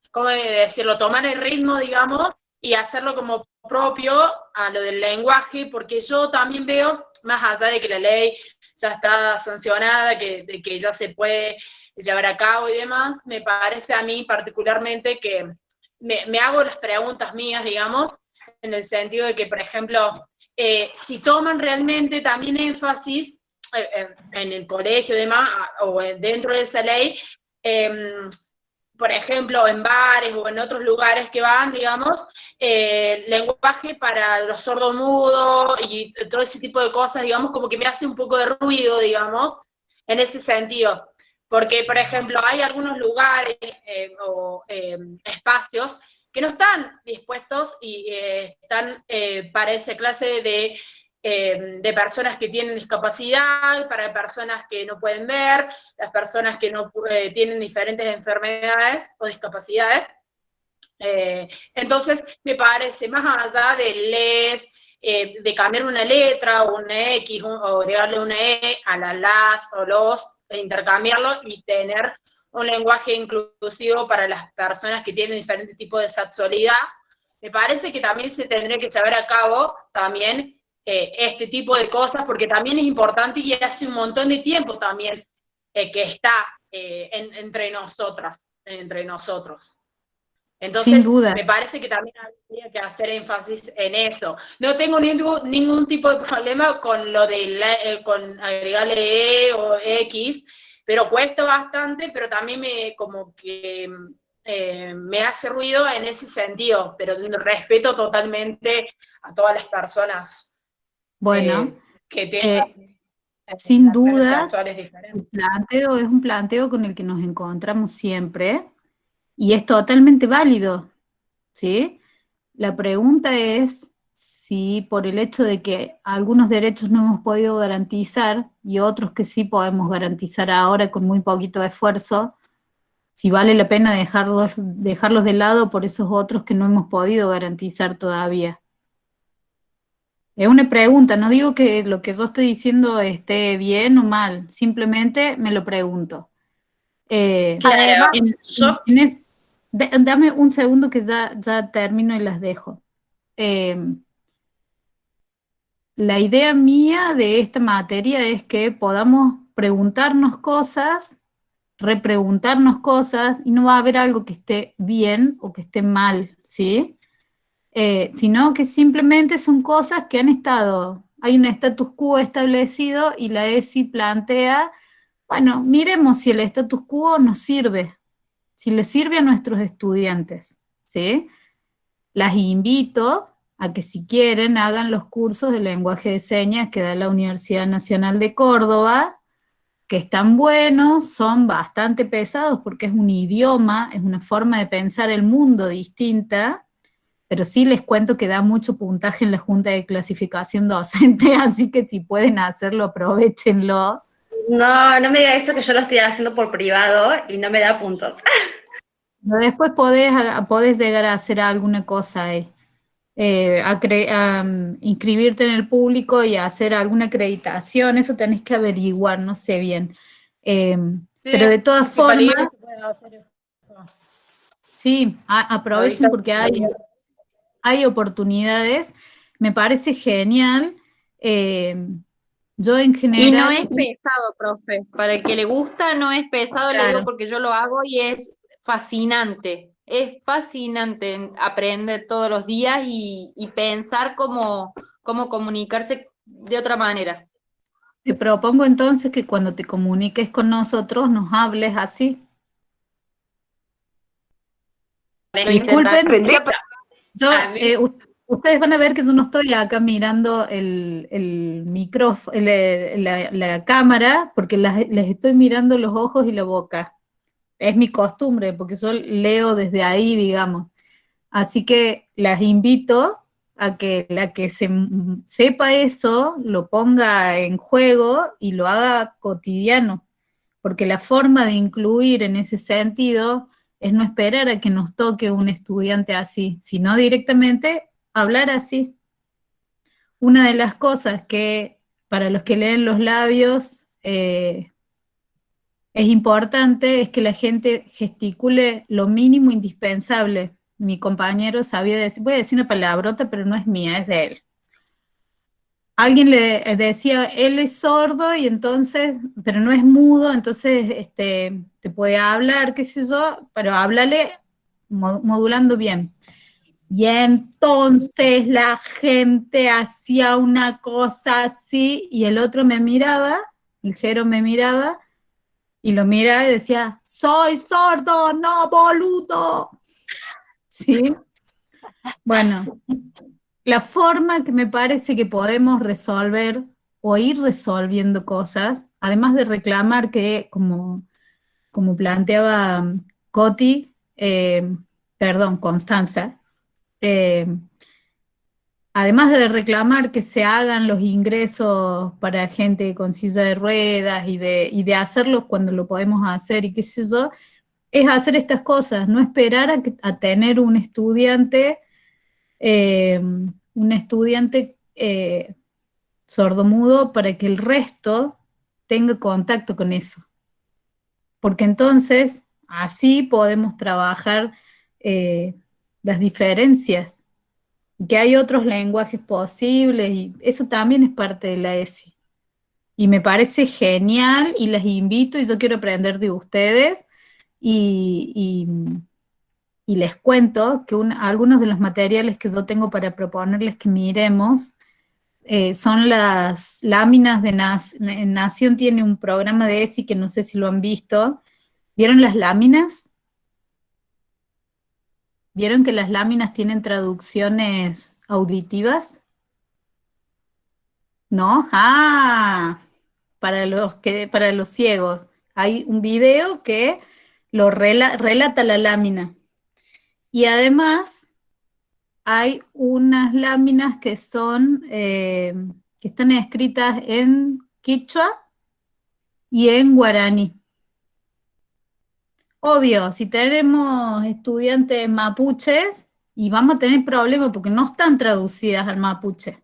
¿cómo decirlo? Tomar el ritmo, digamos, y hacerlo como propio a lo del lenguaje, porque yo también veo, más allá de que la ley ya está sancionada, de que ya se puede llevar a cabo y demás, me parece a mí particularmente que me hago las preguntas mías, digamos, en el sentido de que, por ejemplo, si toman realmente también énfasis en el colegio y demás, o dentro de esa ley, por ejemplo, en bares o en otros lugares que van, digamos, lenguaje para los sordomudos y todo ese tipo de cosas, digamos, como que me hace un poco de ruido, digamos, en ese sentido. Porque, por ejemplo, hay algunos lugares o espacios que no están dispuestos y están para esa clase de personas que tienen discapacidad, para personas que no pueden ver, las personas que no tienen diferentes enfermedades o discapacidades. Entonces, me parece, más allá del les, de cambiar una letra o una X o agregarle una E a la las o los, intercambiarlo y tener un lenguaje inclusivo para las personas que tienen diferentes tipos de sexualidad, me parece que también se tendría que llevar a cabo también este tipo de cosas, porque también es importante y hace un montón de tiempo también que está entre nosotras, entre nosotros. Entonces, Sin duda. me parece que también habría que hacer énfasis en eso. No tengo ningún tipo de problema con lo de con agregarle E o X, pero cuesta bastante, pero también como que me hace ruido en ese sentido, pero respeto totalmente a todas las personas Bueno, que tengan sin relaciones duda, sexuales diferentes. el planteo es un planteo con el que nos encontramos siempre y es totalmente válido, ¿sí? La pregunta es si por el hecho de que algunos derechos no hemos podido garantizar y otros que sí podemos garantizar ahora con muy poquito esfuerzo, si vale la pena dejarlos de lado por esos otros que no hemos podido garantizar todavía. Es una pregunta, no digo que lo que yo estoy diciendo esté bien o mal, simplemente me lo pregunto. Claro, Dame un segundo que ya termino y las dejo. La idea mía de esta materia es que podamos preguntarnos cosas, repreguntarnos cosas, y no va a haber algo que esté bien o que esté mal, ¿sí? Sino que simplemente son cosas que han estado, hay un status quo establecido y la ESI plantea, bueno, miremos si el status quo nos sirve, si le sirve a nuestros estudiantes, ¿sí? Las invito a que si quieren hagan los cursos de lenguaje de señas que da la Universidad Nacional de Córdoba, que están buenos, son bastante pesados porque es un idioma, es una forma de pensar el mundo distinta, pero sí les cuento que da mucho puntaje en la Junta de Clasificación Docente, así que si pueden hacerlo, aprovechenlo. No me diga eso, que yo lo estoy haciendo por privado y no me da puntos. Pero después podés llegar a hacer alguna cosa ahí. Inscribirte en el público y hacer alguna acreditación, eso tenés que averiguar, no sé bien. Sí, pero de todas sí, para ir formas, se puede hacer eso. sí, aprovechen porque hay oportunidades, me parece genial. Yo en general... Y no es pesado, profe. Para el que le gusta, no es pesado, le digo Claro. porque yo lo hago y es fascinante. Es fascinante aprender todos los días y pensar cómo comunicarse de otra manera. Te propongo entonces que cuando te comuniques con nosotros nos hables así. Lo Disculpen, intentaré. ustedes van a ver que yo no estoy acá mirando el micrófono, la cámara, porque les estoy mirando los ojos y la boca. Es mi costumbre, porque yo leo desde ahí, digamos. Así que las invito a que la que sepa eso, lo ponga en juego y lo haga cotidiano, porque la forma de incluir en ese sentido es no esperar a que nos toque un estudiante así, sino directamente hablar así. Una de las cosas que para los que leen los labios es importante es que la gente gesticule lo mínimo indispensable, mi compañero sabía decir, voy a decir una palabrota, pero no es mía, es de él. Alguien le decía, él es sordo y entonces, pero no es mudo, entonces te puede hablar, qué sé yo, pero háblale modulando bien. Y entonces la gente hacía una cosa así y el otro me miraba, el Jero me miraba y lo miraba y decía, soy sordo, no boludo. ¿Sí? Bueno, la forma que me parece que podemos resolver o ir resolviendo cosas, además de reclamar que, como planteaba Coti, perdón, Constanza, además de reclamar que se hagan los ingresos para gente con silla de ruedas y de hacerlos cuando lo podemos hacer y qué sé yo, es hacer estas cosas, no esperar a tener un estudiante sordomudo para que el resto tenga contacto con eso. Porque entonces así podemos trabajar las diferencias, que hay otros lenguajes posibles y eso también es parte de la ESI. Y me parece genial y les invito y yo quiero aprender de ustedes y les cuento que algunos de los materiales que yo tengo para proponerles que miremos son las láminas de Nación tiene un programa de ESI que no sé si lo han visto. ¿Vieron las láminas? ¿Vieron que las láminas tienen traducciones auditivas? ¿No? Ah, para los ciegos. Hay un video que lo relata la lámina. Y además hay unas láminas que que están escritas en quichua y en guaraní. Obvio, si tenemos estudiantes mapuches, y vamos a tener problemas porque no están traducidas al mapuche.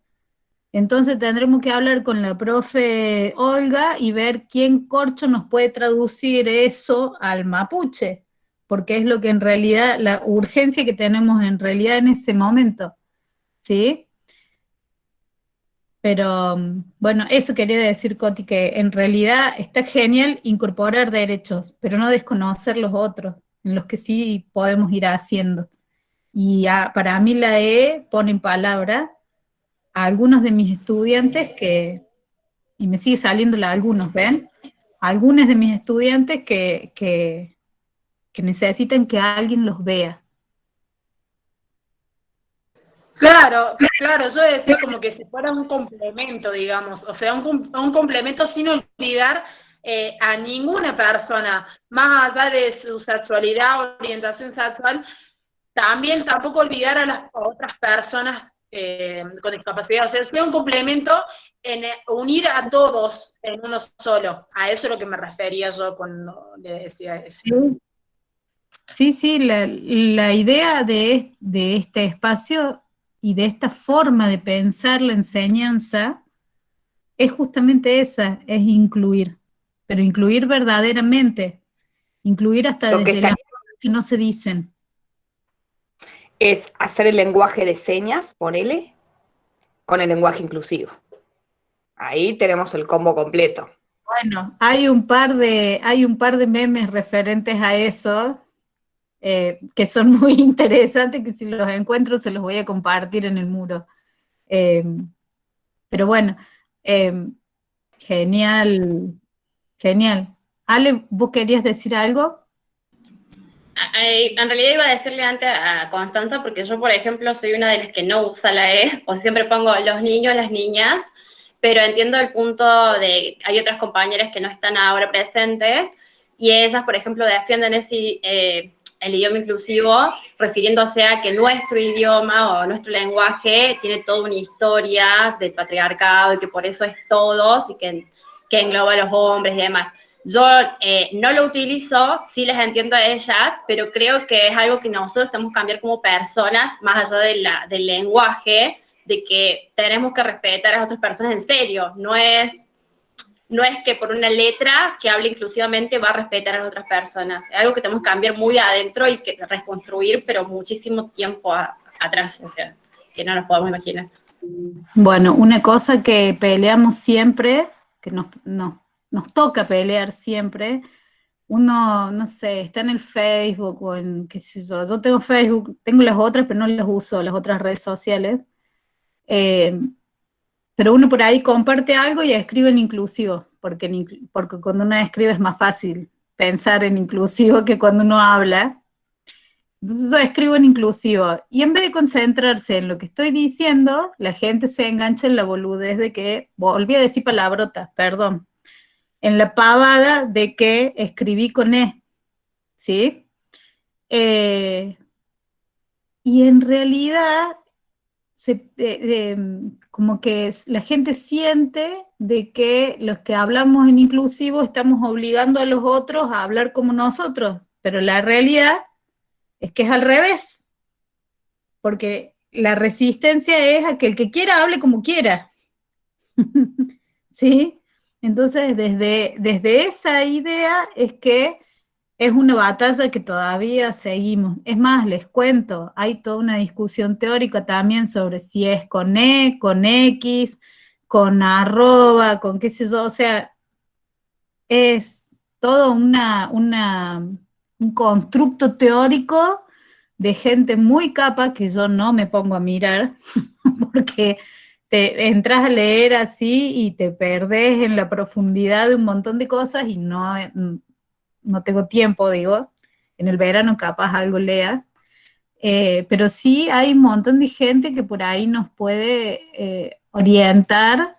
Entonces tendremos que hablar con la profe Olga y ver quién corcho nos puede traducir eso al mapuche, porque es lo que en realidad, la urgencia que tenemos en realidad en ese momento, ¿sí? Pero, bueno, eso quería decir, Coti, que en realidad está genial incorporar derechos, pero no desconocer los otros, en los que sí podemos ir haciendo. Y para mí la E pone en palabra a algunos de mis estudiantes y me sigue saliendo algunos, ¿ven? Algunos de mis estudiantes que necesitan que alguien los vea. Claro, claro, yo decía como que si fuera un complemento, digamos, o sea, un complemento sin olvidar a ninguna persona, más allá de su sexualidad, orientación sexual, también tampoco olvidar a las otras personas con discapacidad, o sea, sea un complemento en unir a todos en uno solo, a eso es lo que me refería yo cuando le decía eso. Sí, la idea de este espacio y de esta forma de pensar la enseñanza es justamente esa, es incluir, pero incluir verdaderamente, incluir hasta desde las cosas que no se dicen. Es hacer el lenguaje de señas, ponele, con el lenguaje inclusivo. Ahí tenemos el combo completo. Bueno, hay un par de memes referentes a eso, que son muy interesantes, que si los encuentro se los voy a compartir en el muro. Pero bueno, genial, genial. Ale, ¿vos querías decir algo? En realidad iba a decirle antes a Constanza, porque yo, por ejemplo, soy una de las que no usa la E, o siempre pongo los niños, las niñas, pero entiendo el punto de, hay otras compañeras que no están ahora presentes, y ellas, por ejemplo, defienden el idioma inclusivo, refiriéndose a que nuestro idioma o nuestro lenguaje tiene toda una historia del patriarcado y que por eso es todos y que engloba a los hombres y demás. Yo no lo utilizo, sí les entiendo a ellas, pero creo que es algo que nosotros tenemos que cambiar como personas, más allá del lenguaje, de que tenemos que respetar a las otras personas en serio. No es no es que por una letra que hable inclusivamente va a respetar a las otras personas. Es algo que tenemos que cambiar muy adentro y que reconstruir, pero muchísimo tiempo atrás, o sea, que no nos podemos imaginar. Bueno, una cosa que peleamos siempre, que nos toca pelear siempre, uno, no sé, está en el Facebook o en, qué sé yo tengo Facebook, tengo las otras, pero no las uso, las otras redes sociales, pero uno por ahí comparte algo y escribe en inclusivo, porque cuando uno escribe es más fácil pensar en inclusivo que cuando uno habla. Entonces yo escribo en inclusivo, y en vez de concentrarse en lo que estoy diciendo, la gente se engancha en la boludez de que, volví a decir palabrotas, perdón, en la pavada de que escribí con E, ¿sí? Y en realidad, como que la gente siente de que los que hablamos en inclusivo estamos obligando a los otros a hablar como nosotros, pero la realidad es que es al revés, porque la resistencia es a que el que quiera hable como quiera, ¿sí? Entonces, desde esa idea es que es una batalla que todavía seguimos. Es más, les cuento, hay toda una discusión teórica también sobre si es con E, con X, con arroba, con qué sé yo, o sea, es todo un constructo teórico de gente muy capa que yo no me pongo a mirar, porque te entras a leer así y te perdés en la profundidad de un montón de cosas y no tengo tiempo, digo, en el verano capaz algo lea, pero sí hay un montón de gente que por ahí nos puede orientar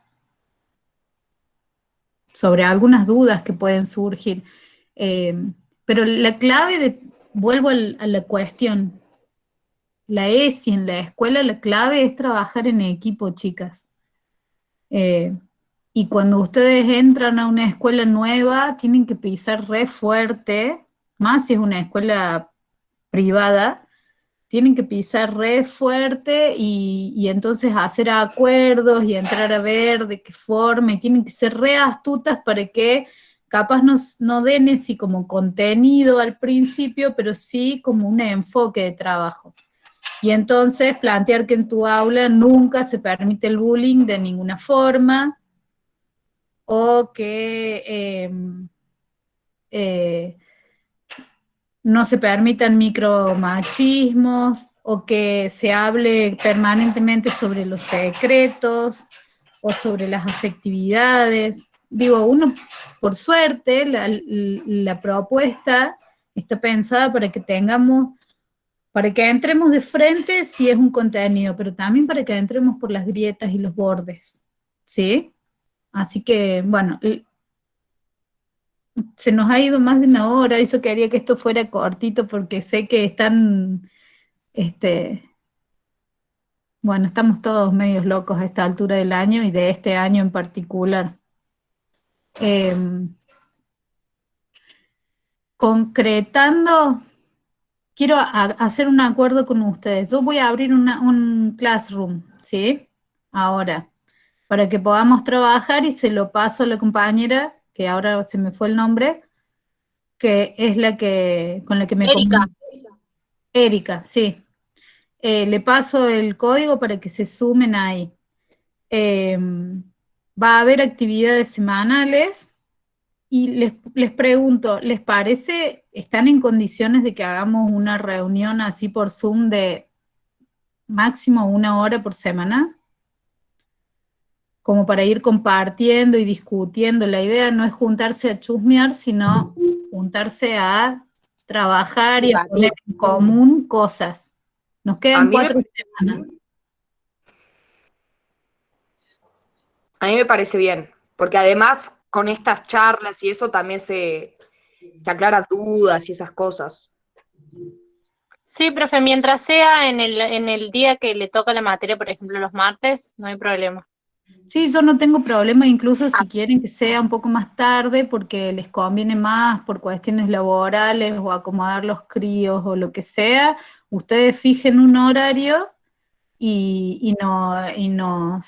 sobre algunas dudas que pueden surgir. Pero la clave vuelvo a la cuestión, la ESI en la escuela, la clave es trabajar en equipo, chicas. Y cuando ustedes entran a una escuela nueva, tienen que pisar re fuerte, más si es una escuela privada, tienen que pisar re fuerte y entonces hacer acuerdos y entrar a ver de qué forma, y tienen que ser re astutas para que capaz no den así como contenido al principio, pero sí como un enfoque de trabajo. Y entonces plantear que en tu aula nunca se permite el bullying de ninguna forma, o que no se permitan micromachismos, o que se hable permanentemente sobre los secretos, o sobre las afectividades. Digo, uno, por suerte, la propuesta está pensada para que entremos de frente si es un contenido, pero también para que entremos por las grietas y los bordes, ¿sí? Así que, bueno, se nos ha ido más de una hora, y yo quería que esto fuera cortito porque sé que están, bueno, estamos todos medios locos a esta altura del año y de este año en particular. Concretando, quiero hacer un acuerdo con ustedes. Yo voy a abrir un classroom, ¿sí? Ahora, para que podamos trabajar, y se lo paso a la compañera, que ahora se me fue el nombre, que es con la que me Erika. Erika, sí. Le paso el código para que se sumen ahí. Va a haber actividades semanales, y les pregunto, ¿les parece, están en condiciones de que hagamos una reunión así por Zoom de máximo 1 hora por semana? Como para ir compartiendo y discutiendo. La idea no es juntarse a chusmear, sino juntarse a trabajar y a poner en común cosas. Nos quedan 4 semanas. A mí me parece bien, porque además con estas charlas y eso también se aclaran dudas y esas cosas. Sí, profe, mientras sea en el día que le toca la materia, por ejemplo, los martes, no hay problema. Sí, yo no tengo problema, incluso si quieren que sea un poco más tarde, porque les conviene más por cuestiones laborales o acomodar los críos o lo que sea, ustedes fijen un horario y nos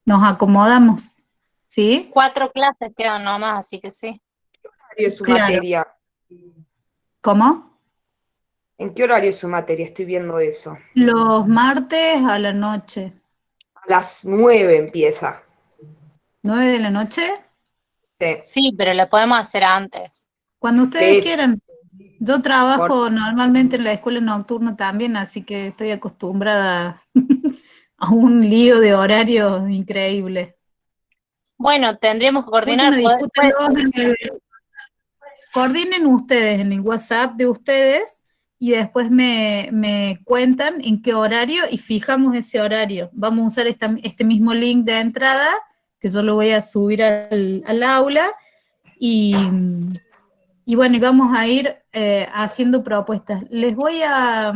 acomodamos. ¿sí? 4 clases quedan nomás, así que sí. ¿Qué horario es su Claro. materia? ¿Cómo? ¿En qué horario es su materia? Estoy viendo eso. Los martes a la noche. A las 9 empieza. ¿9 de la noche? Sí. Sí, pero lo podemos hacer antes. Cuando ustedes Sí, quieran. Yo trabajo normalmente en la escuela nocturna también, así que estoy acostumbrada a un lío de horario increíble. Bueno, tendríamos que coordinar. Última, discútenlo coordinen ustedes en el WhatsApp de ustedes y después me cuentan en qué horario y fijamos ese horario. Vamos a usar este mismo link de entrada, que yo lo voy a subir al aula, y bueno, y vamos a ir haciendo propuestas. Les voy a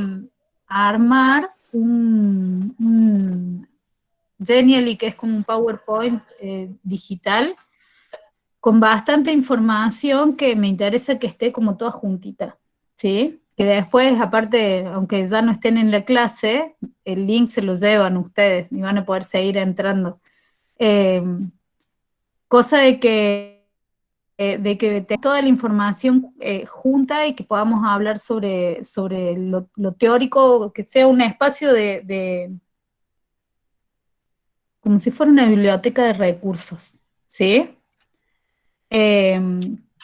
armar un Genially, que es como un PowerPoint digital, con bastante información que me interesa que esté como toda juntita, ¿sí? Que después, aparte, aunque ya no estén en la clase, el link se lo llevan ustedes y van a poder seguir entrando. Cosa de que tenga toda la información junta y que podamos hablar sobre lo teórico, que sea un espacio como si fuera una biblioteca de recursos, ¿sí?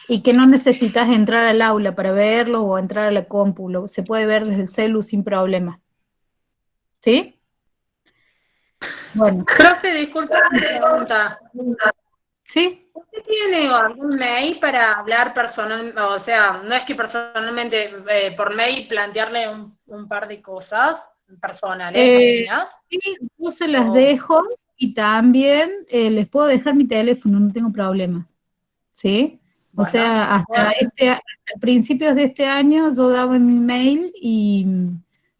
Y que no necesitas entrar al aula para verlo o entrar a la compu, se puede ver desde el celu sin problema. ¿Sí? Bueno. Profe, disculpe una pregunta. ¿Sí? ¿Usted tiene algún mail para hablar personalmente? O sea, no es que personalmente por mail plantearle un par de cosas personales, mías. Sí, yo se las dejo y también les puedo dejar mi teléfono, no tengo problemas. ¿Sí? Bueno, o sea, hasta principios de este año yo daba mi mail y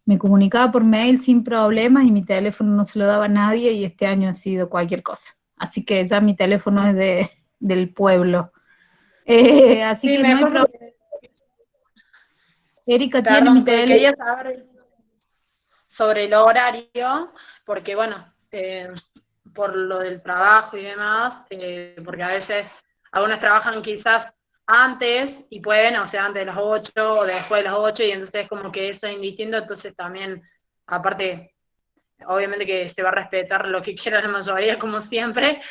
me comunicaba por mail sin problemas y mi teléfono no se lo daba a nadie y este año ha sido cualquier cosa. Así que ya mi teléfono es del pueblo. Así sí, que no hay problema. Erika tiene mi teléfono. Quería saber sobre el horario, porque bueno, por lo del trabajo y demás, porque a veces algunos trabajan quizás antes y pueden, o sea, antes de las 8 o después de las 8, y entonces como que eso es indistinto, entonces también, aparte, obviamente que se va a respetar lo que quiera la mayoría, como siempre,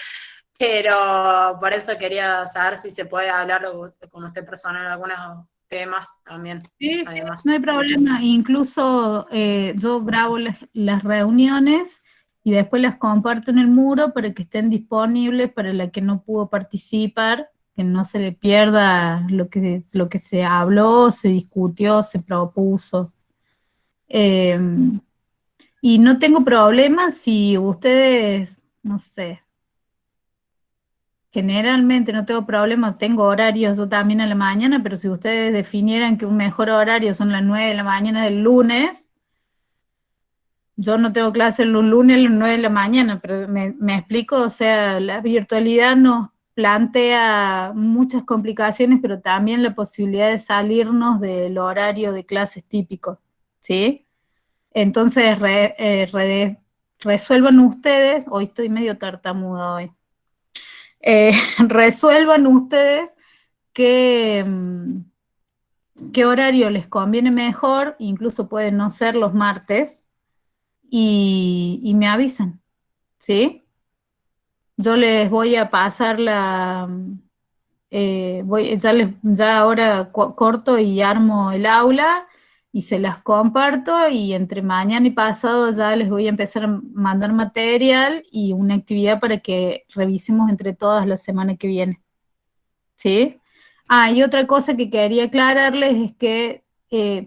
pero por eso quería saber si se puede hablar con usted personal en algunos temas también. Sí, además. no hay problema. Incluso yo grabo las reuniones y después las comparto en el muro para que estén disponibles para la que no pudo participar, que no se le pierda lo que se habló, se discutió, se propuso. Y no tengo problema si ustedes, no sé, generalmente no tengo problema, tengo horarios yo también a la mañana, pero si ustedes definieran que un mejor horario son las 9 de la mañana del lunes, yo no tengo clase los lunes a las 9 de la mañana, pero me explico, o sea, la virtualidad nos plantea muchas complicaciones, pero también la posibilidad de salirnos del horario de clases típico, ¿sí? Entonces, resuelvan ustedes, hoy estoy medio tartamuda hoy, resuelvan ustedes qué horario les conviene mejor, incluso pueden no ser los martes, y me avisan, ¿sí? Yo les voy a pasar ya ahora corto y armo el aula y se las comparto y entre mañana y pasado ya les voy a empezar a mandar material y una actividad para que revisemos entre todas la semana que viene, ¿sí? Y otra cosa que quería aclararles es que,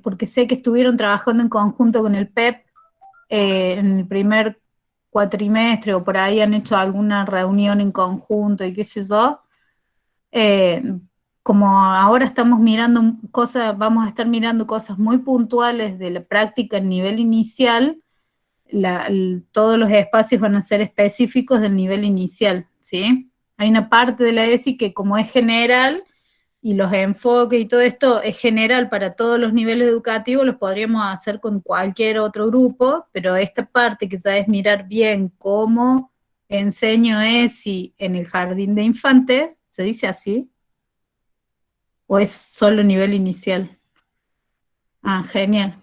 porque sé que estuvieron trabajando en conjunto con el PEP en el primer cuatrimestre o por ahí han hecho alguna reunión en conjunto y qué sé yo, como ahora estamos mirando cosas, vamos a estar mirando cosas muy puntuales de la práctica a nivel inicial, todos los espacios van a ser específicos del nivel inicial, ¿sí? Hay una parte de la ESI que como es general, y los enfoques y todo esto es general para todos los niveles educativos, los podríamos hacer con cualquier otro grupo, pero esta parte que ya es mirar bien cómo enseño ESI en el jardín de infantes, ¿se dice así? ¿O es solo nivel inicial? Ah, genial.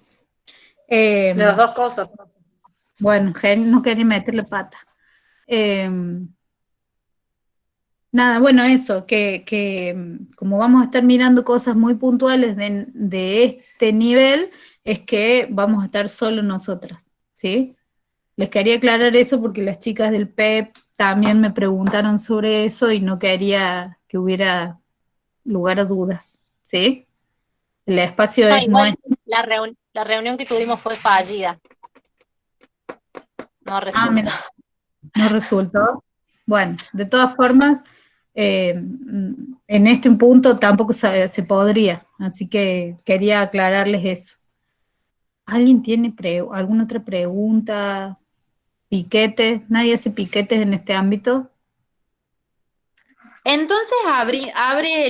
De las dos cosas. Bueno, no quería meterle pata. Nada, bueno, eso, que como vamos a estar mirando cosas muy puntuales de este nivel, es que vamos a estar solo nosotras, ¿sí? Les quería aclarar eso porque las chicas del PEP también me preguntaron sobre eso y no quería que hubiera lugar a dudas, ¿sí? El espacio No, es igual nuestro. la reunión que tuvimos fue fallida. No resultó. Mira, no resultó. Bueno, de todas formas, en este punto tampoco se podría, así que quería aclararles eso. ¿Alguien tiene alguna otra pregunta? ¿Piquetes? ¿Nadie hace piquetes en este ámbito? Entonces abre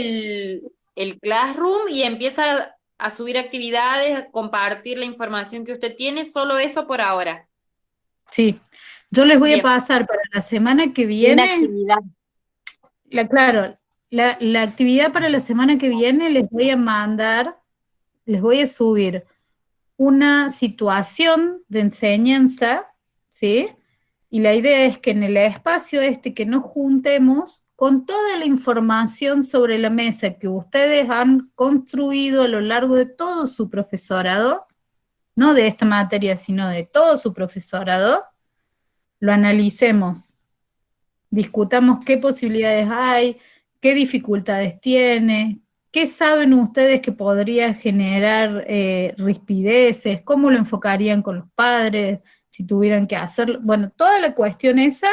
el Classroom y empieza a subir actividades, a compartir la información que usted tiene, solo eso por ahora. Sí, yo les voy a Bien. pasar para la semana que Una viene, actividad. claro, la actividad para la semana que viene les voy a mandar, les voy a subir una situación de enseñanza, ¿sí? Y la idea es que en el espacio que nos juntemos con toda la información sobre la mesa que ustedes han construido a lo largo de todo su profesorado, no de esta materia, sino de todo su profesorado, lo analicemos, discutamos qué posibilidades hay, qué dificultades tiene, qué saben ustedes que podría generar rispideces, cómo lo enfocarían con los padres, si tuvieran que hacerlo. Bueno, toda la cuestión esa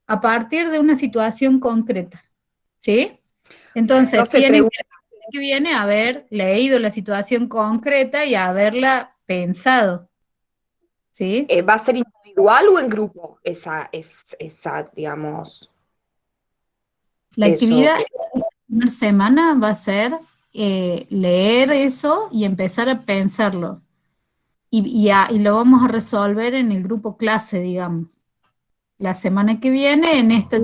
a partir de una situación concreta, ¿sí? Entonces, tienen que viene a haber leído la situación concreta y haberla pensado, ¿sí? ¿Va a ser individual o en grupo esa digamos? La eso actividad que- de la primera semana va a ser leer eso y empezar a pensarlo. Y lo vamos a resolver en el grupo clase, digamos. La semana que viene, en esta,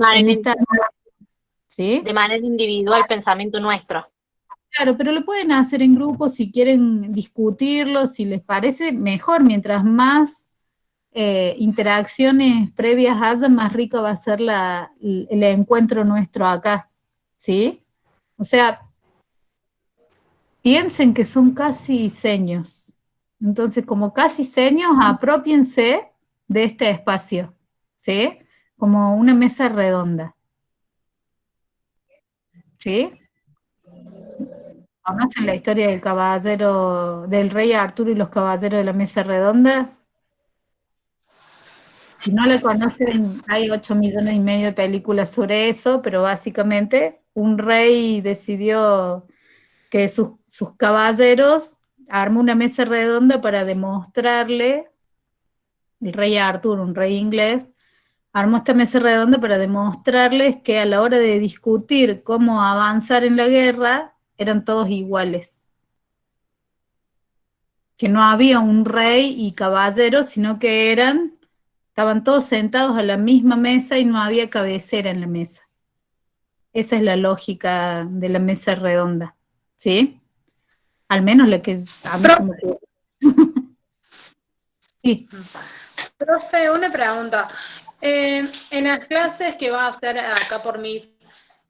¿sí? De manera individual, pensamiento nuestro. Claro, pero lo pueden hacer en grupo si quieren discutirlo, si les parece mejor, mientras más interacciones previas haya, más rico va a ser el encuentro nuestro acá, ¿sí? O sea, piensen que son casi seños. Entonces, como casi seños, apropiense de este espacio, ¿sí? Como una mesa redonda, ¿sí? ¿Conocen la historia del caballero, del rey Arturo y los caballeros de la mesa redonda? Si no la conocen, hay 8,5 millones de películas sobre eso, pero básicamente un rey decidió que sus caballeros armó una mesa redonda para demostrarle, el rey Arturo, un rey inglés, armó esta mesa redonda para demostrarles que a la hora de discutir cómo avanzar en la guerra, eran todos iguales. Que no había un rey y caballeros, sino que estaban todos sentados a la misma mesa y no había cabecera en la mesa. Esa es la lógica de la mesa redonda, ¿sí? Al menos la que a mí se me ocurre. Sí. Profe, una pregunta. En las clases que va a hacer acá por mí,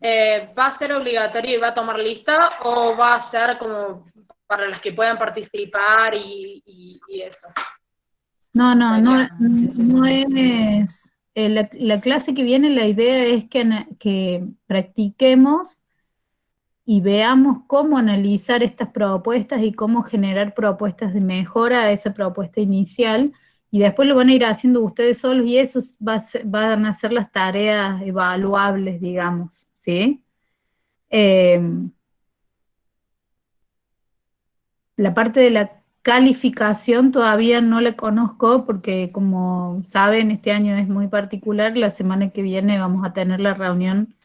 ¿va a ser obligatorio y va a tomar lista o va a ser como para las que puedan participar y eso? No es. La clase que viene, la idea es que practiquemos y veamos cómo analizar estas propuestas y cómo generar propuestas de mejora a esa propuesta inicial, y después lo van a ir haciendo ustedes solos, y eso van a ser las tareas evaluables, digamos, ¿sí? La parte de la calificación todavía no la conozco porque, como saben, este año es muy particular. La semana que viene vamos a tener la reunión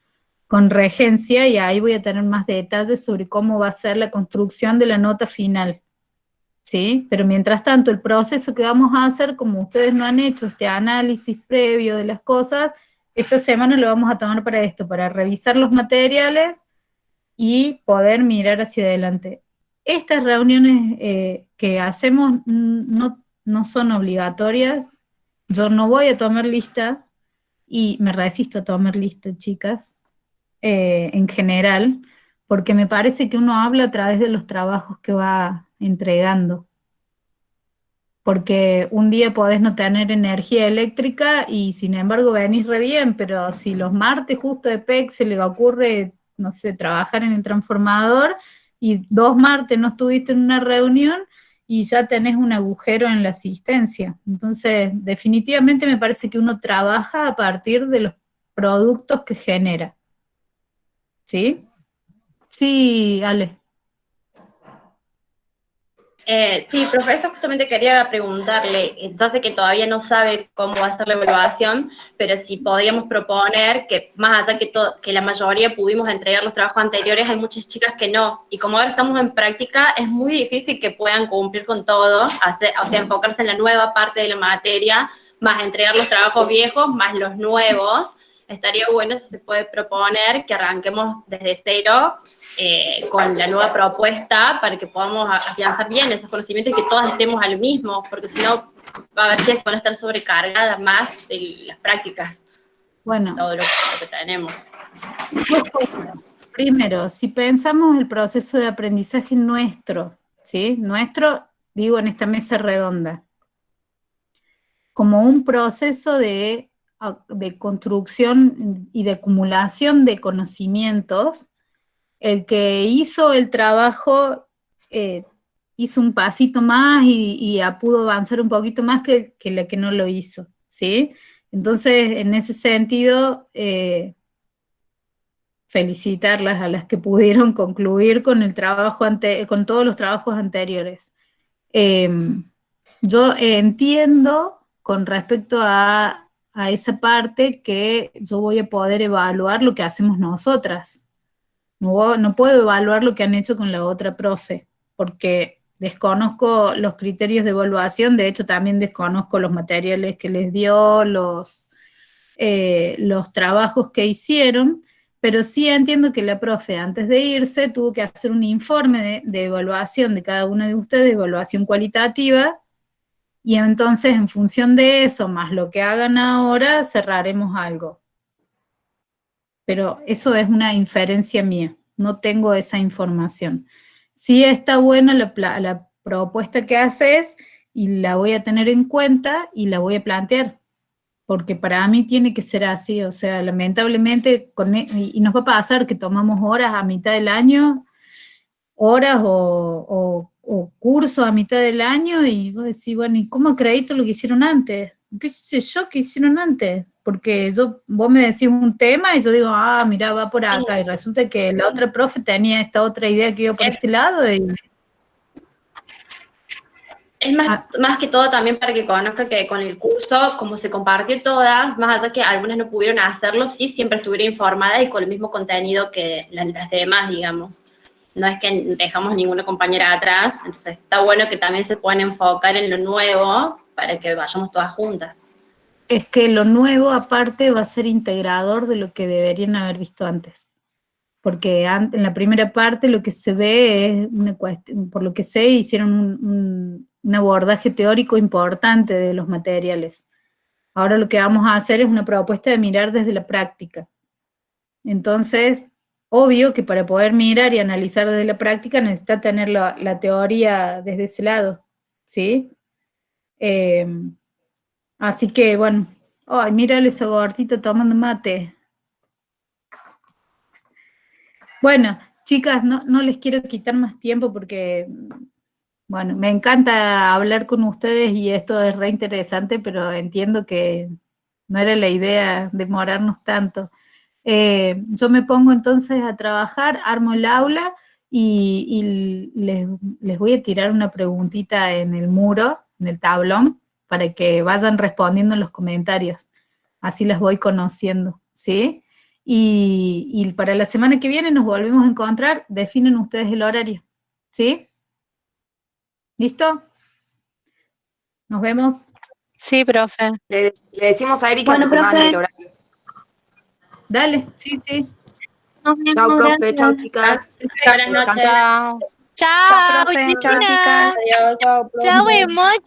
con regencia y ahí voy a tener más detalles sobre cómo va a ser la construcción de la nota final, ¿sí? Pero mientras tanto, el proceso que vamos a hacer, como ustedes no han hecho este análisis previo de las cosas, esta semana lo vamos a tomar para esto, para revisar los materiales y poder mirar hacia adelante. Estas reuniones que hacemos no son obligatorias. Yo no voy a tomar lista y me resisto a tomar lista, chicas, en general, porque me parece que uno habla a través de los trabajos que va entregando. Porque un día podés no tener energía eléctrica y sin embargo venís re bien, pero si los martes justo de PEC se le ocurre, no sé, trabajar en el transformador y 2 martes no estuviste en una reunión y ya tenés un agujero en la asistencia. Entonces, definitivamente me parece que uno trabaja a partir de los productos que genera. ¿Sí? Sí, Ale. Sí, profesor, justamente quería preguntarle, ya sé que todavía no sabe cómo va a ser la evaluación, pero si podíamos proponer que más allá que la mayoría pudimos entregar los trabajos anteriores, hay muchas chicas que no, y como ahora estamos en práctica, es muy difícil que puedan cumplir con todo, o sea, enfocarse en la nueva parte de la materia, más entregar los trabajos viejos, más los nuevos. Estaría bueno si se puede proponer que arranquemos desde cero con la nueva propuesta para que podamos afianzar bien esos conocimientos y que todas estemos a lo mismo, porque si no va a haber chicas que van a estar sobrecargadas más de las prácticas. Bueno, todo lo que tenemos. Primero, si pensamos el proceso de aprendizaje nuestro, ¿sí? Nuestro, digo, en esta mesa redonda, como un proceso de construcción y de acumulación de conocimientos. El que hizo el trabajo hizo un pasito más y pudo avanzar un poquito más que la que no lo hizo, ¿sí? Entonces, en ese sentido, felicitarlas a las que pudieron concluir con el trabajo con todos los trabajos anteriores. Yo entiendo con respecto a esa parte que yo voy a poder evaluar lo que hacemos nosotras. No puedo evaluar lo que han hecho con la otra profe, porque desconozco los criterios de evaluación, de hecho también desconozco los materiales que les dio, los trabajos que hicieron, pero sí entiendo que la profe antes de irse tuvo que hacer un informe de evaluación de cada una de ustedes, de evaluación cualitativa, y entonces en función de eso, más lo que hagan ahora, cerraremos algo. Pero eso es una inferencia mía, no tengo esa información. Sí está buena la propuesta que haces y la voy a tener en cuenta y la voy a plantear, porque para mí tiene que ser así, o sea, lamentablemente, y nos va a pasar que tomamos horas a mitad del año, horas o cursos a mitad del año, y vos decís, bueno, ¿y cómo acredito lo que hicieron antes? ¿Qué sé yo que hicieron antes? Porque vos me decís un tema y yo digo, mirá, va por acá, y resulta que la otra profe tenía esta otra idea que iba por este lado, y... Es más que todo también para que conozca que con el curso, como se compartió todas, más allá que algunas no pudieron hacerlo, sí siempre estuviera informada y con el mismo contenido que las demás, digamos. No es que dejamos ninguna compañera atrás, entonces está bueno que también se puedan enfocar en lo nuevo para que vayamos todas juntas. Es que lo nuevo, aparte, va a ser integrador de lo que deberían haber visto antes. Porque en la primera parte lo que se ve es una cuestión, por lo que sé, hicieron un abordaje teórico importante de los materiales. Ahora lo que vamos a hacer es una propuesta de mirar desde la práctica. Entonces, obvio que para poder mirar y analizar desde la práctica necesita tener la teoría desde ese lado, ¿sí? Así que, bueno, ay, mírale esa gordita tomando mate. Bueno, chicas, no les quiero quitar más tiempo porque, bueno, me encanta hablar con ustedes y esto es re interesante, pero entiendo que no era la idea demorarnos tanto. Yo me pongo entonces a trabajar, armo el aula y les voy a tirar una preguntita en el muro, en el tablón, para que vayan respondiendo en los comentarios. Así las voy conociendo, ¿sí? Y para la semana que viene nos volvemos a encontrar, definen ustedes el horario, ¿sí? ¿Listo? Nos vemos. Sí, profe. Le decimos a Erika Bueno, que te mande profe. el horario. Dale, sí. Nos vemos, Chao, profe, gracias. chao, chicas. Buenas noches. Chao. Chao, Chao, profe. Chao, Gina. chicas. Adiós, chao, profe. Chao, emoji.